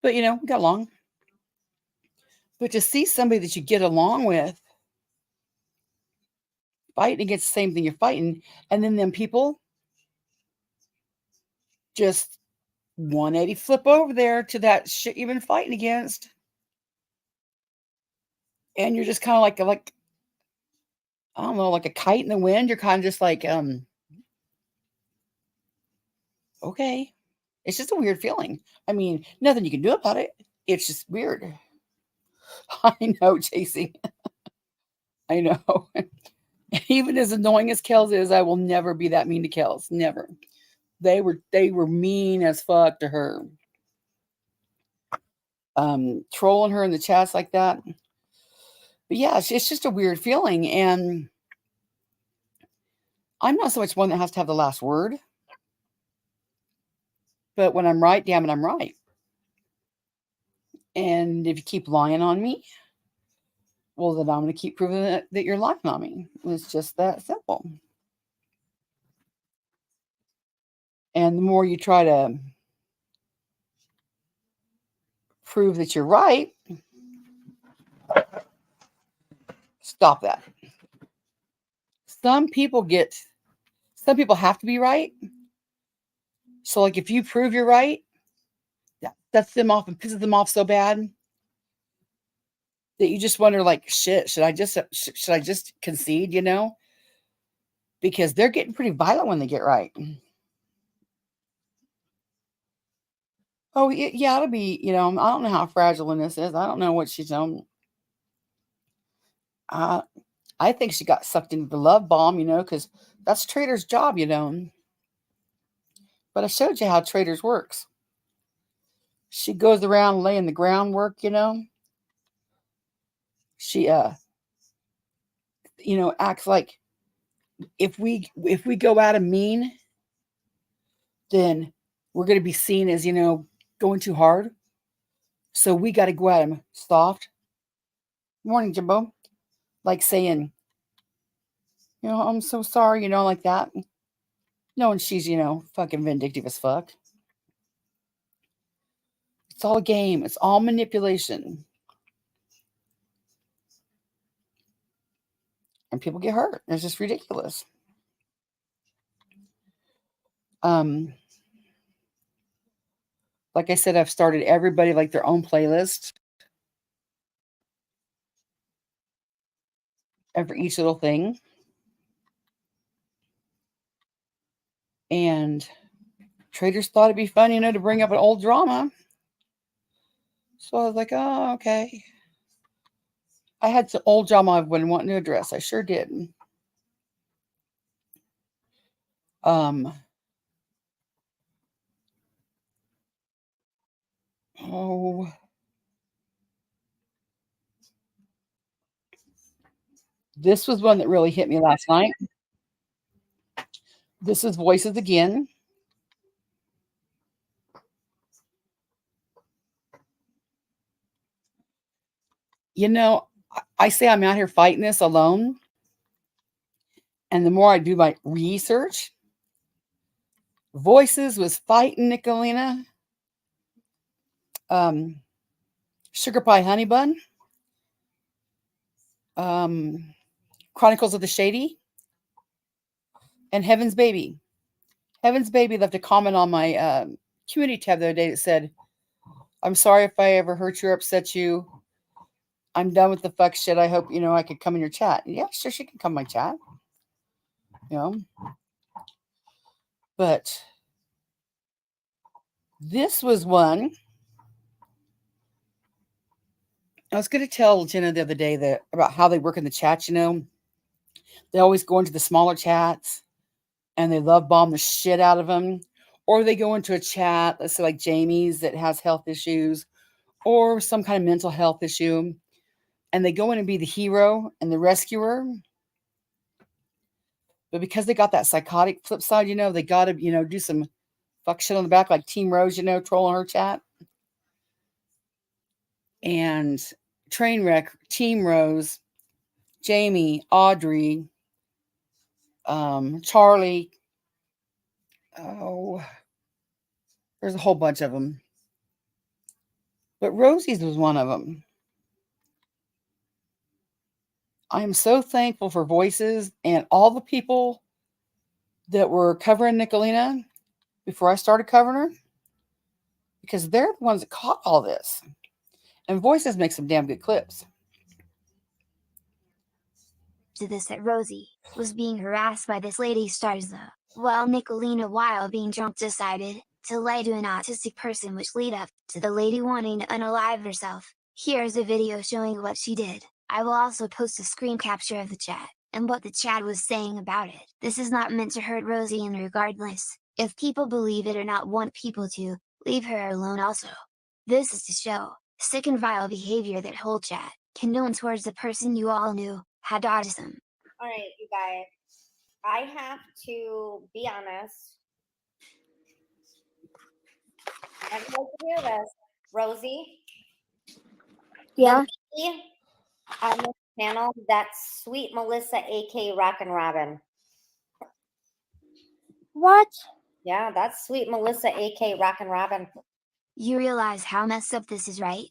But we got along. But to see somebody that you get along with fighting against the same thing you're fighting, and then them people just 180 flip over there to that shit you've been fighting against. And you're just kind of like I don't know, like a kite in the wind. You're kind of just like, okay. It's just a weird feeling. I mean, nothing you can do about it. It's just weird. I know, Chasing. I know. Even as annoying as Kells is, I will never be that mean to Kells. Never. They were mean as fuck to her. Trolling her in the chats like that. But yeah, it's just a weird feeling. And I'm not so much one that has to have the last word. But when I'm right, damn it, I'm right. And if you keep lying on me, well, then I'm going to keep proving that you're lying on me. It's just that simple. And the more you try to prove that you're right, stop that. Some people have to be right. So, like, if you prove you're right, that sets them off and pisses them off so bad that you just wonder, like, shit, should I just concede, Because they're getting pretty violent when they get right. Oh, yeah, it'll be, I don't know how fragile this is. I don't know what she's on. I think she got sucked into the love bomb, because that's Traitor's job, But I showed you how Traitors works. She goes around laying the groundwork, She, acts like if we go out and mean, then we're going to be seen as, going too hard. So we got to go at him soft. Morning, Jimbo. Like saying, I'm so sorry, like that. Knowing she's, fucking vindictive as fuck. It's all a game. It's all manipulation. And people get hurt. It's just ridiculous. Like I said, I've started everybody like their own playlist. And for each little thing. And Traitors thought it'd be fun, to bring up an old drama. So I was like, oh, okay. I had some old drama I've been wanting to address. I sure did. This was one that really hit me last night. This is Voices Again. I say I'm out here fighting this alone. And the more I do my research, Voices was fighting Nickalina, Sugar Pie Honey Bun, Chronicles of the Shady, and Heaven's Baby. Heaven's Baby left a comment on my community tab the other day that said, I'm sorry if I ever hurt you or upset you. I'm done with the fuck shit. I hope, I could come in your chat. Yeah, sure, she can come in my chat. But this was one. I was going to tell Jenna the other day about how they work in the chats, They always go into the smaller chats and they love bomb the shit out of them. or they go into a chat, let's say like Jamie's that has health issues or some kind of mental health issue, and they go in and be the hero and the rescuer. But because they got that psychotic flip side, they got to, do some fuck shit on the back, like Team Rose, trolling her chat. And Trainwreck, Team Rose, Jamie, Audrey, Charlie. Oh, there's a whole bunch of them. But Rosie's was one of them. I am so thankful for Voices and all the people that were covering Nickalina before I started covering her, because they're the ones that caught all this. And Voices make some damn good clips. To this that Rosie was being harassed by this lady Starza, while Nickalina, while being drunk, decided to lie to an autistic person, which lead up to the lady wanting to unalive herself. Here's a video showing what she did. I will also post a screen capture of the chat, and what the chat was saying about it. This is not meant to hurt Rosie, and regardless, if people believe it or not want people to, leave her alone also. This is to show sick and vile behavior that whole chat condone towards the person you all knew had autism. All right, you guys. I have to be honest. I don't like to hear this. Rosie? Yeah? On this channel, that's Sweet Melissa, a.k.a. Rockin' Robin. What? Yeah, that's Sweet Melissa, a.k.a. Rockin' Robin. You realize how messed up this is, right?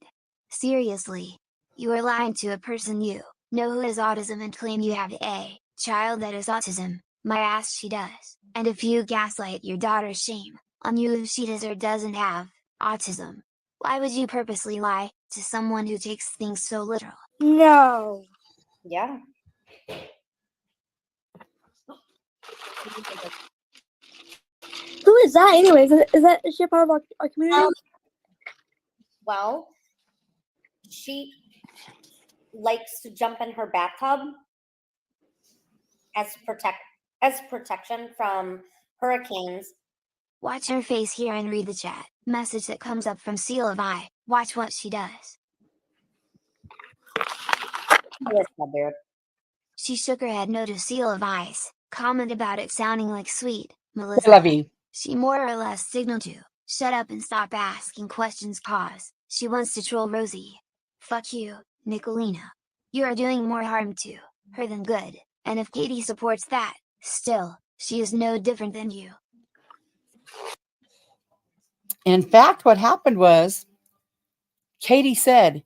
Seriously. You are lying to a person you know who has autism and claim you have a child that has autism. My ass, she does. And if you gaslight your daughter's shame on you if she does or doesn't have autism, why would you purposely lie to someone who takes things so literal? No. Yeah. Who is that anyways? Is she a part of our community? Well, she likes to jump in her bathtub as protection from hurricanes. Watch her face here and read the chat message that comes up from Seal of Eye. Watch what she does. She shook her head no to Seal of Eyes. Comment about it sounding like sweet Melissa. Love you. She more or less signaled to shut up and stop asking questions, cause she wants to troll Rosie. Fuck you, Nickalina. You are doing more harm to her than good, and if Katie supports that, still, she is no different than you. In fact, what happened was, Katie said,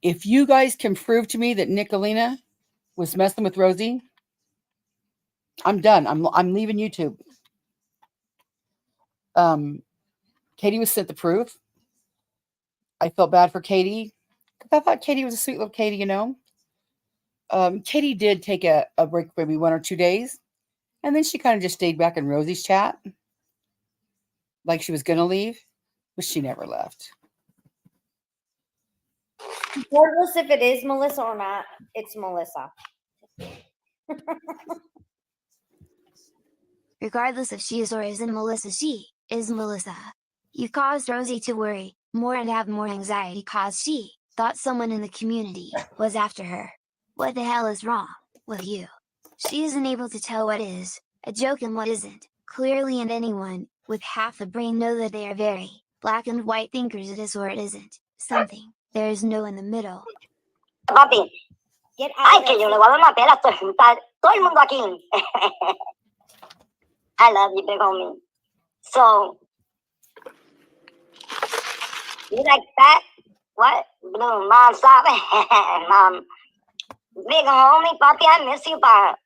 if you guys can prove to me that Nickalina was messing with Rosie, I'm done. I'm leaving YouTube. Katie was sent the proof. I felt bad for Katie. I thought Katie was a sweet little Katie, Katie did take a break, maybe 1 or 2 days. And then she kind of just stayed back in Rosie's chat. Like she was going to leave. But she never left. Regardless if it is Melissa or not, it's Melissa. Regardless if she is or isn't Melissa, she is Melissa. You caused Rosie to worry more and have more anxiety cause she thought someone in the community was after her. What the hell is wrong with you? She isn't able to tell what is a joke and what isn't. Clearly, and anyone with half a brain know that they are very black and white thinkers. It is or it isn't something. There is no in the middle. Papi, ay, que yo le voy a dar una pela hasta juntar todo el mundo aquí. I love you, big homie. So, you like that? What? Blue, mom, stop. Mom, big homie, papi, I miss you, but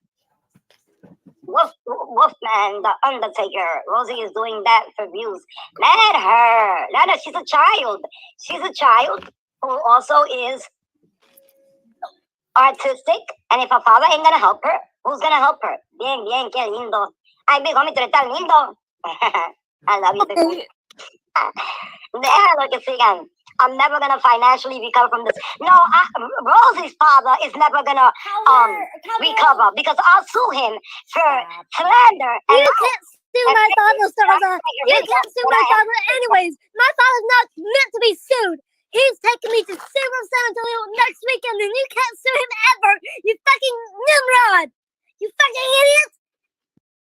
Wolfman, the Undertaker. Rosie is doing that for views. Let her. She's a child. She's a child who also is artistic. And if her father ain't gonna help her, who's gonna help her? Bien, bien, qué lindo. Ay, big homie, tú eres tan lindo. I love you, big homie. Déjalo que sigan. I'm never gonna financially recover from this. No, Rosie's father is never gonna recover because I'll sue him for slander. And sue my father, Starza. You can't sue my father anyways. My father's not meant to be sued. He's taking me to Super San Antonio next weekend, and you can't sue him ever. You fucking Nimrod. You fucking idiot.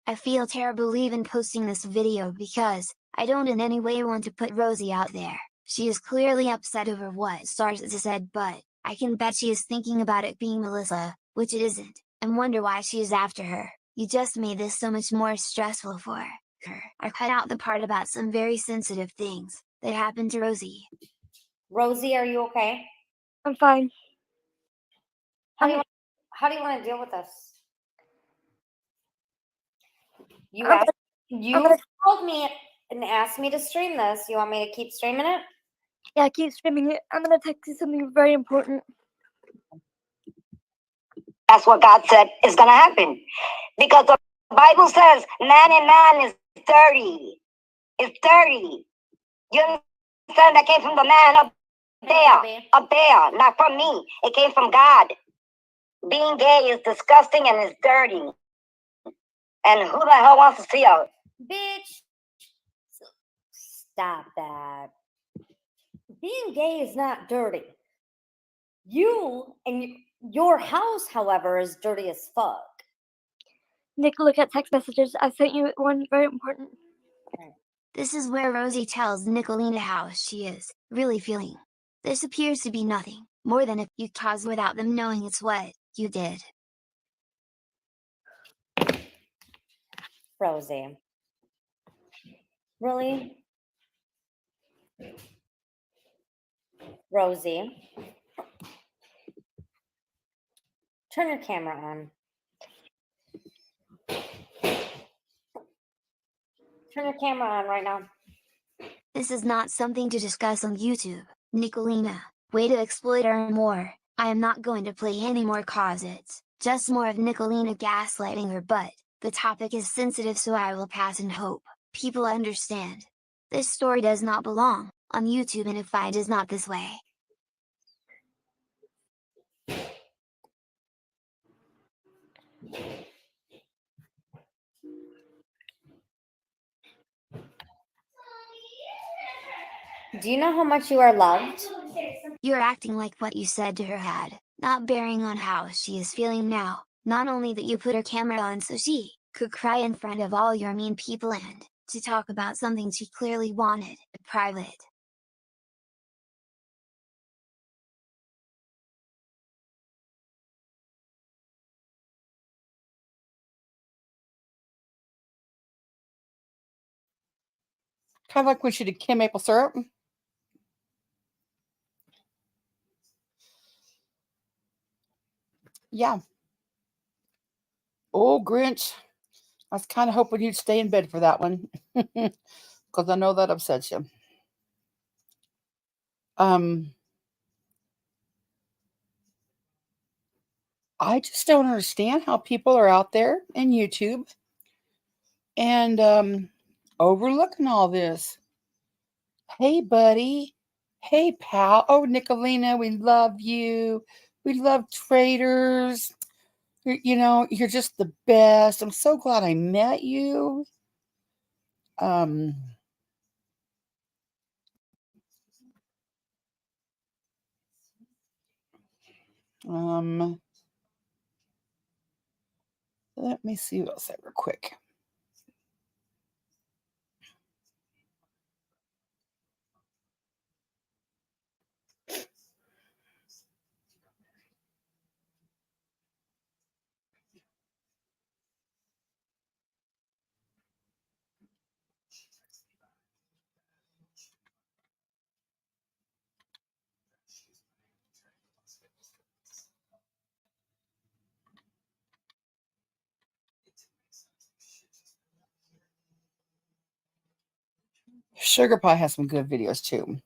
I feel terrible even posting this video because I don't in any way want to put Rosie out there. She is clearly upset over what Starza said, but I can bet she is thinking about it being Melissa, which it isn't, and wonder why she is after her. You just made this so much more stressful for her. I cut out the part about some very sensitive things that happened to Rosie. Rosie, are you okay? I'm fine. How do you want to deal with this? You I'm asked, gonna- told me and asked me to stream this. You want me to keep streaming it? Yeah, keep streaming it. I'm gonna text you something very important. That's what God said is going to happen. Because the Bible says man and man is dirty. It's dirty. You understand? That came from the man up there, not from me. It came from God. Being gay is disgusting and it's dirty. And who the hell wants to see a Bitch, stop that. Being gay is not dirty. You and your house, however, is dirty as fuck. Nick, look at text messages. I sent you one very important. This is where Rosie tells Nickalina how she is really feeling. This appears to be nothing more than if you caused without them knowing it's what you did. Rosie. Really? Rosie. Turn your camera on. Turn your camera on right now. This is not something to discuss on YouTube, Nickalina. Way to exploit her more. I am not going to play any more closets, just more of Nickalina gaslighting her, but the topic is sensitive, so I will pass and hope people understand. This story does not belong on YouTube, and if I is not this way. Do you know how much you are loved? You're acting like what you said to her had, not bearing on how she is feeling now. Not only that you put her camera on so she could cry in front of all your mean people, and to talk about something she clearly wanted private. Kind of like when she did Kim Maple Syrup. Yeah. Oh, Grinch. I was kind of hoping you'd stay in bed for that one. Because I know that upsets you. I just don't understand how people are out there in YouTube and overlooking all this. Hey, buddy. Hey, pal. Oh, Nickalina, we love you. We love Traitors. You're just the best. I'm so glad I met you. Let me see what else I real quick. Sugar Pie has some good videos too.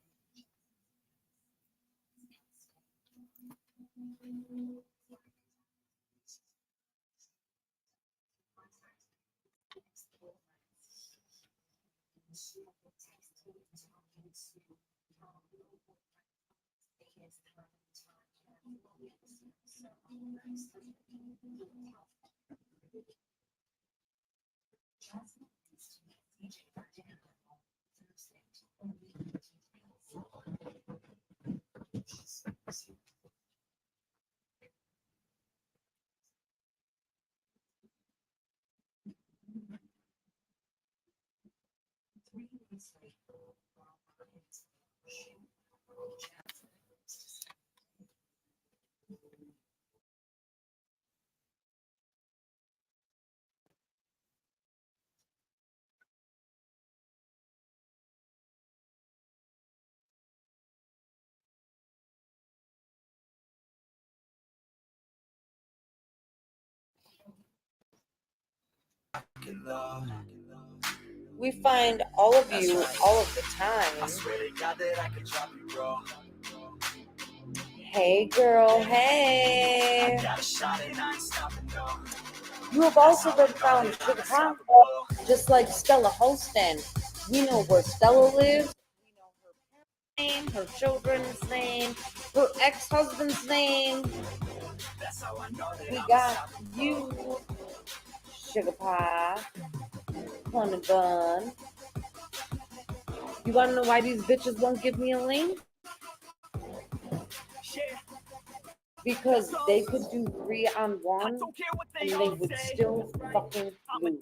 We find all of you all of the time. Hey girl, hey. You have also been found in Chicago, just like Stella Holston. We know where Stella lives. We know her name, her children's name, her ex-husband's name. We got you, Sugar Pie, Honey Bun. You wanna know why these bitches won't give me a link? Because they could do 3-on-1 and they would still fucking lose.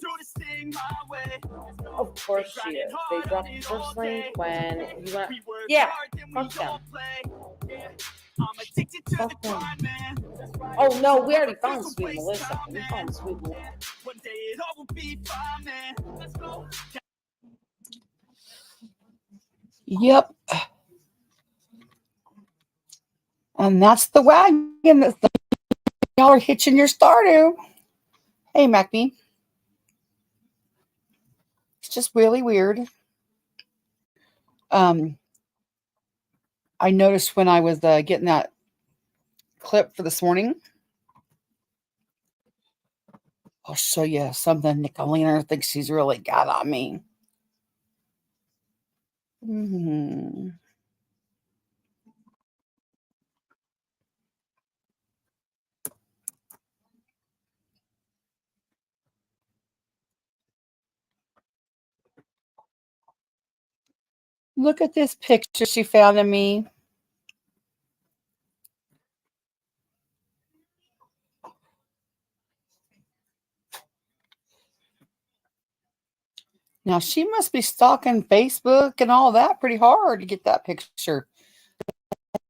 Of course she is. They dropped the first link when you went. Yeah, fuck them. Fuck them. Oh no, we already found Sweet Melissa. We found Sweet Melissa. Yep. And that's the wagon that y'all are hitching your star to. Hey, MacB. It's just really weird. I noticed when I was getting that clip for this morning. I'll show you something Nickalina thinks she's really got on me. Mm-hmm. Look at this picture she found of me. Now, she must be stalking Facebook and all that pretty hard to get that picture.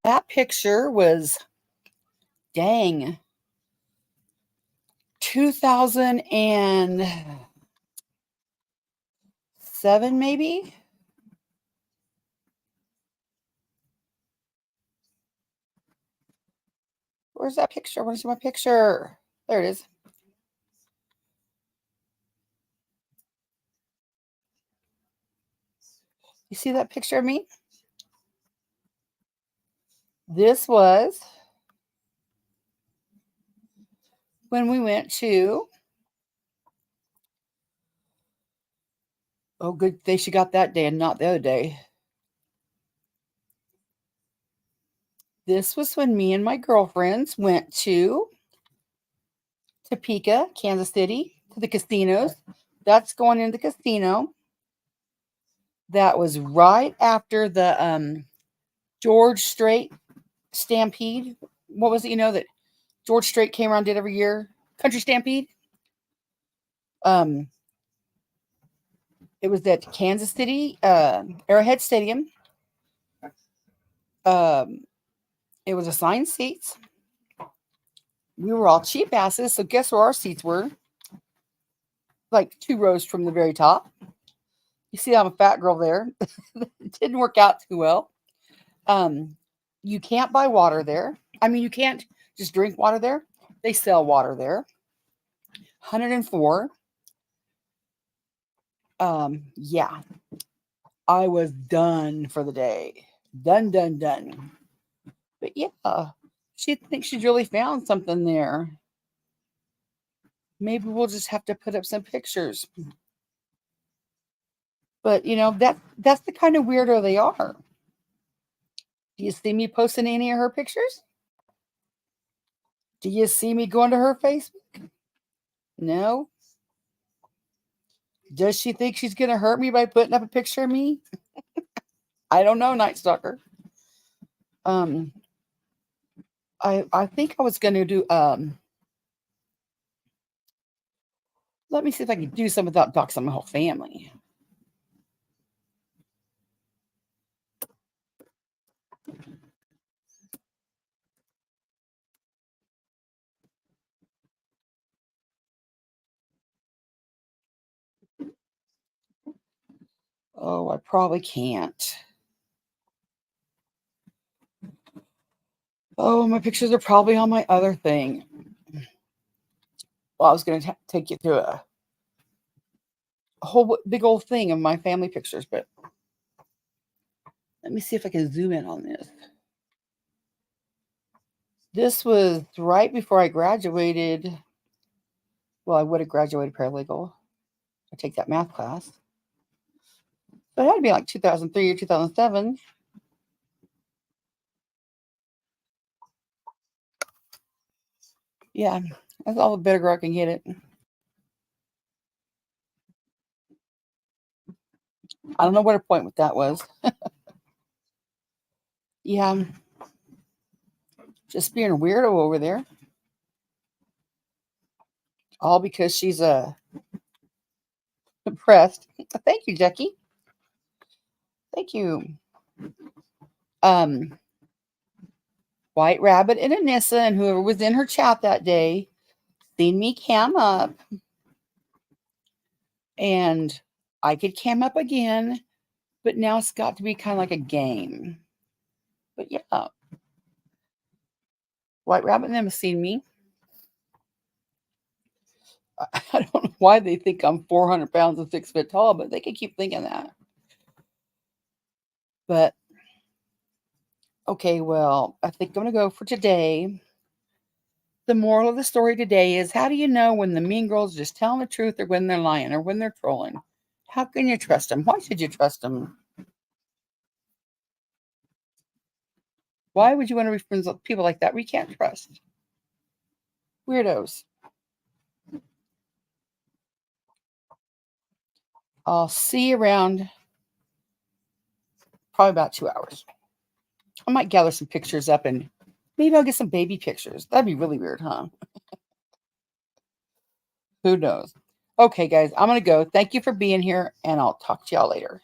That picture was, dang, 2007 maybe? Where's that picture? I want to see my picture. There it is. You see that picture of me? This was when we went to, oh, good day she got that day and not the other day. This was when me and my girlfriends went to Topeka, Kansas City, to the casinos. That's going into the casino. That was right after the George Strait Stampede. What was it, that George Strait came around, did every year? Country Stampede. It was at Kansas City Arrowhead Stadium. It was assigned seats. We were all cheap asses, so guess where our seats were? Like 2 rows from the very top. You see, I'm a fat girl there. It didn't work out too well. You can't buy water there. I mean, you can't just drink water there. They sell water there. 104. Yeah. I was done for the day. Done. But yeah, she thinks she's really found something there. Maybe we'll just have to put up some pictures. But that's the kind of weirdo they are. Do you see me posting any of her pictures? Do you see me going to her Facebook? No. Does she think she's going to hurt me by putting up a picture of me? I don't know, Night Stalker. I think I was going to do let me see if I can do some without doxing my whole family. Oh, I probably can't. Oh, my pictures are probably on my other thing. Well, I was going to take you through a whole big old thing of my family pictures, but let me see if I can zoom in on this. This was right before I graduated. Well, I would have graduated paralegal. I take that math class. But it had to be like 2003 or 2007. Yeah, that's all the better girl I can get it. I don't know what her point with that was. Yeah, just being a weirdo over there. All because she's depressed. Thank you, Jackie. Thank you. White Rabbit and Anissa and whoever was in her chat that day seen me cam up. And I could cam up again, but now it's got to be kind of like a game. But yeah. White Rabbit and them have seen me. I don't know why they think I'm 400 pounds and 6 foot tall, but they can keep thinking that. But, okay, well, I think I'm going to go for today. The moral of the story today is, how do you know when the mean girls are just telling the truth or when they're lying or when they're trolling? How can you trust them? Why should you trust them? Why would you want to be friends with people like that we can't trust? Weirdos. I'll see you around probably about 2 hours. I might gather some pictures up and maybe I'll get some baby pictures. That'd be really weird, huh? Who knows? Okay, guys, I'm going to go. Thank you for being here, and I'll talk to y'all later.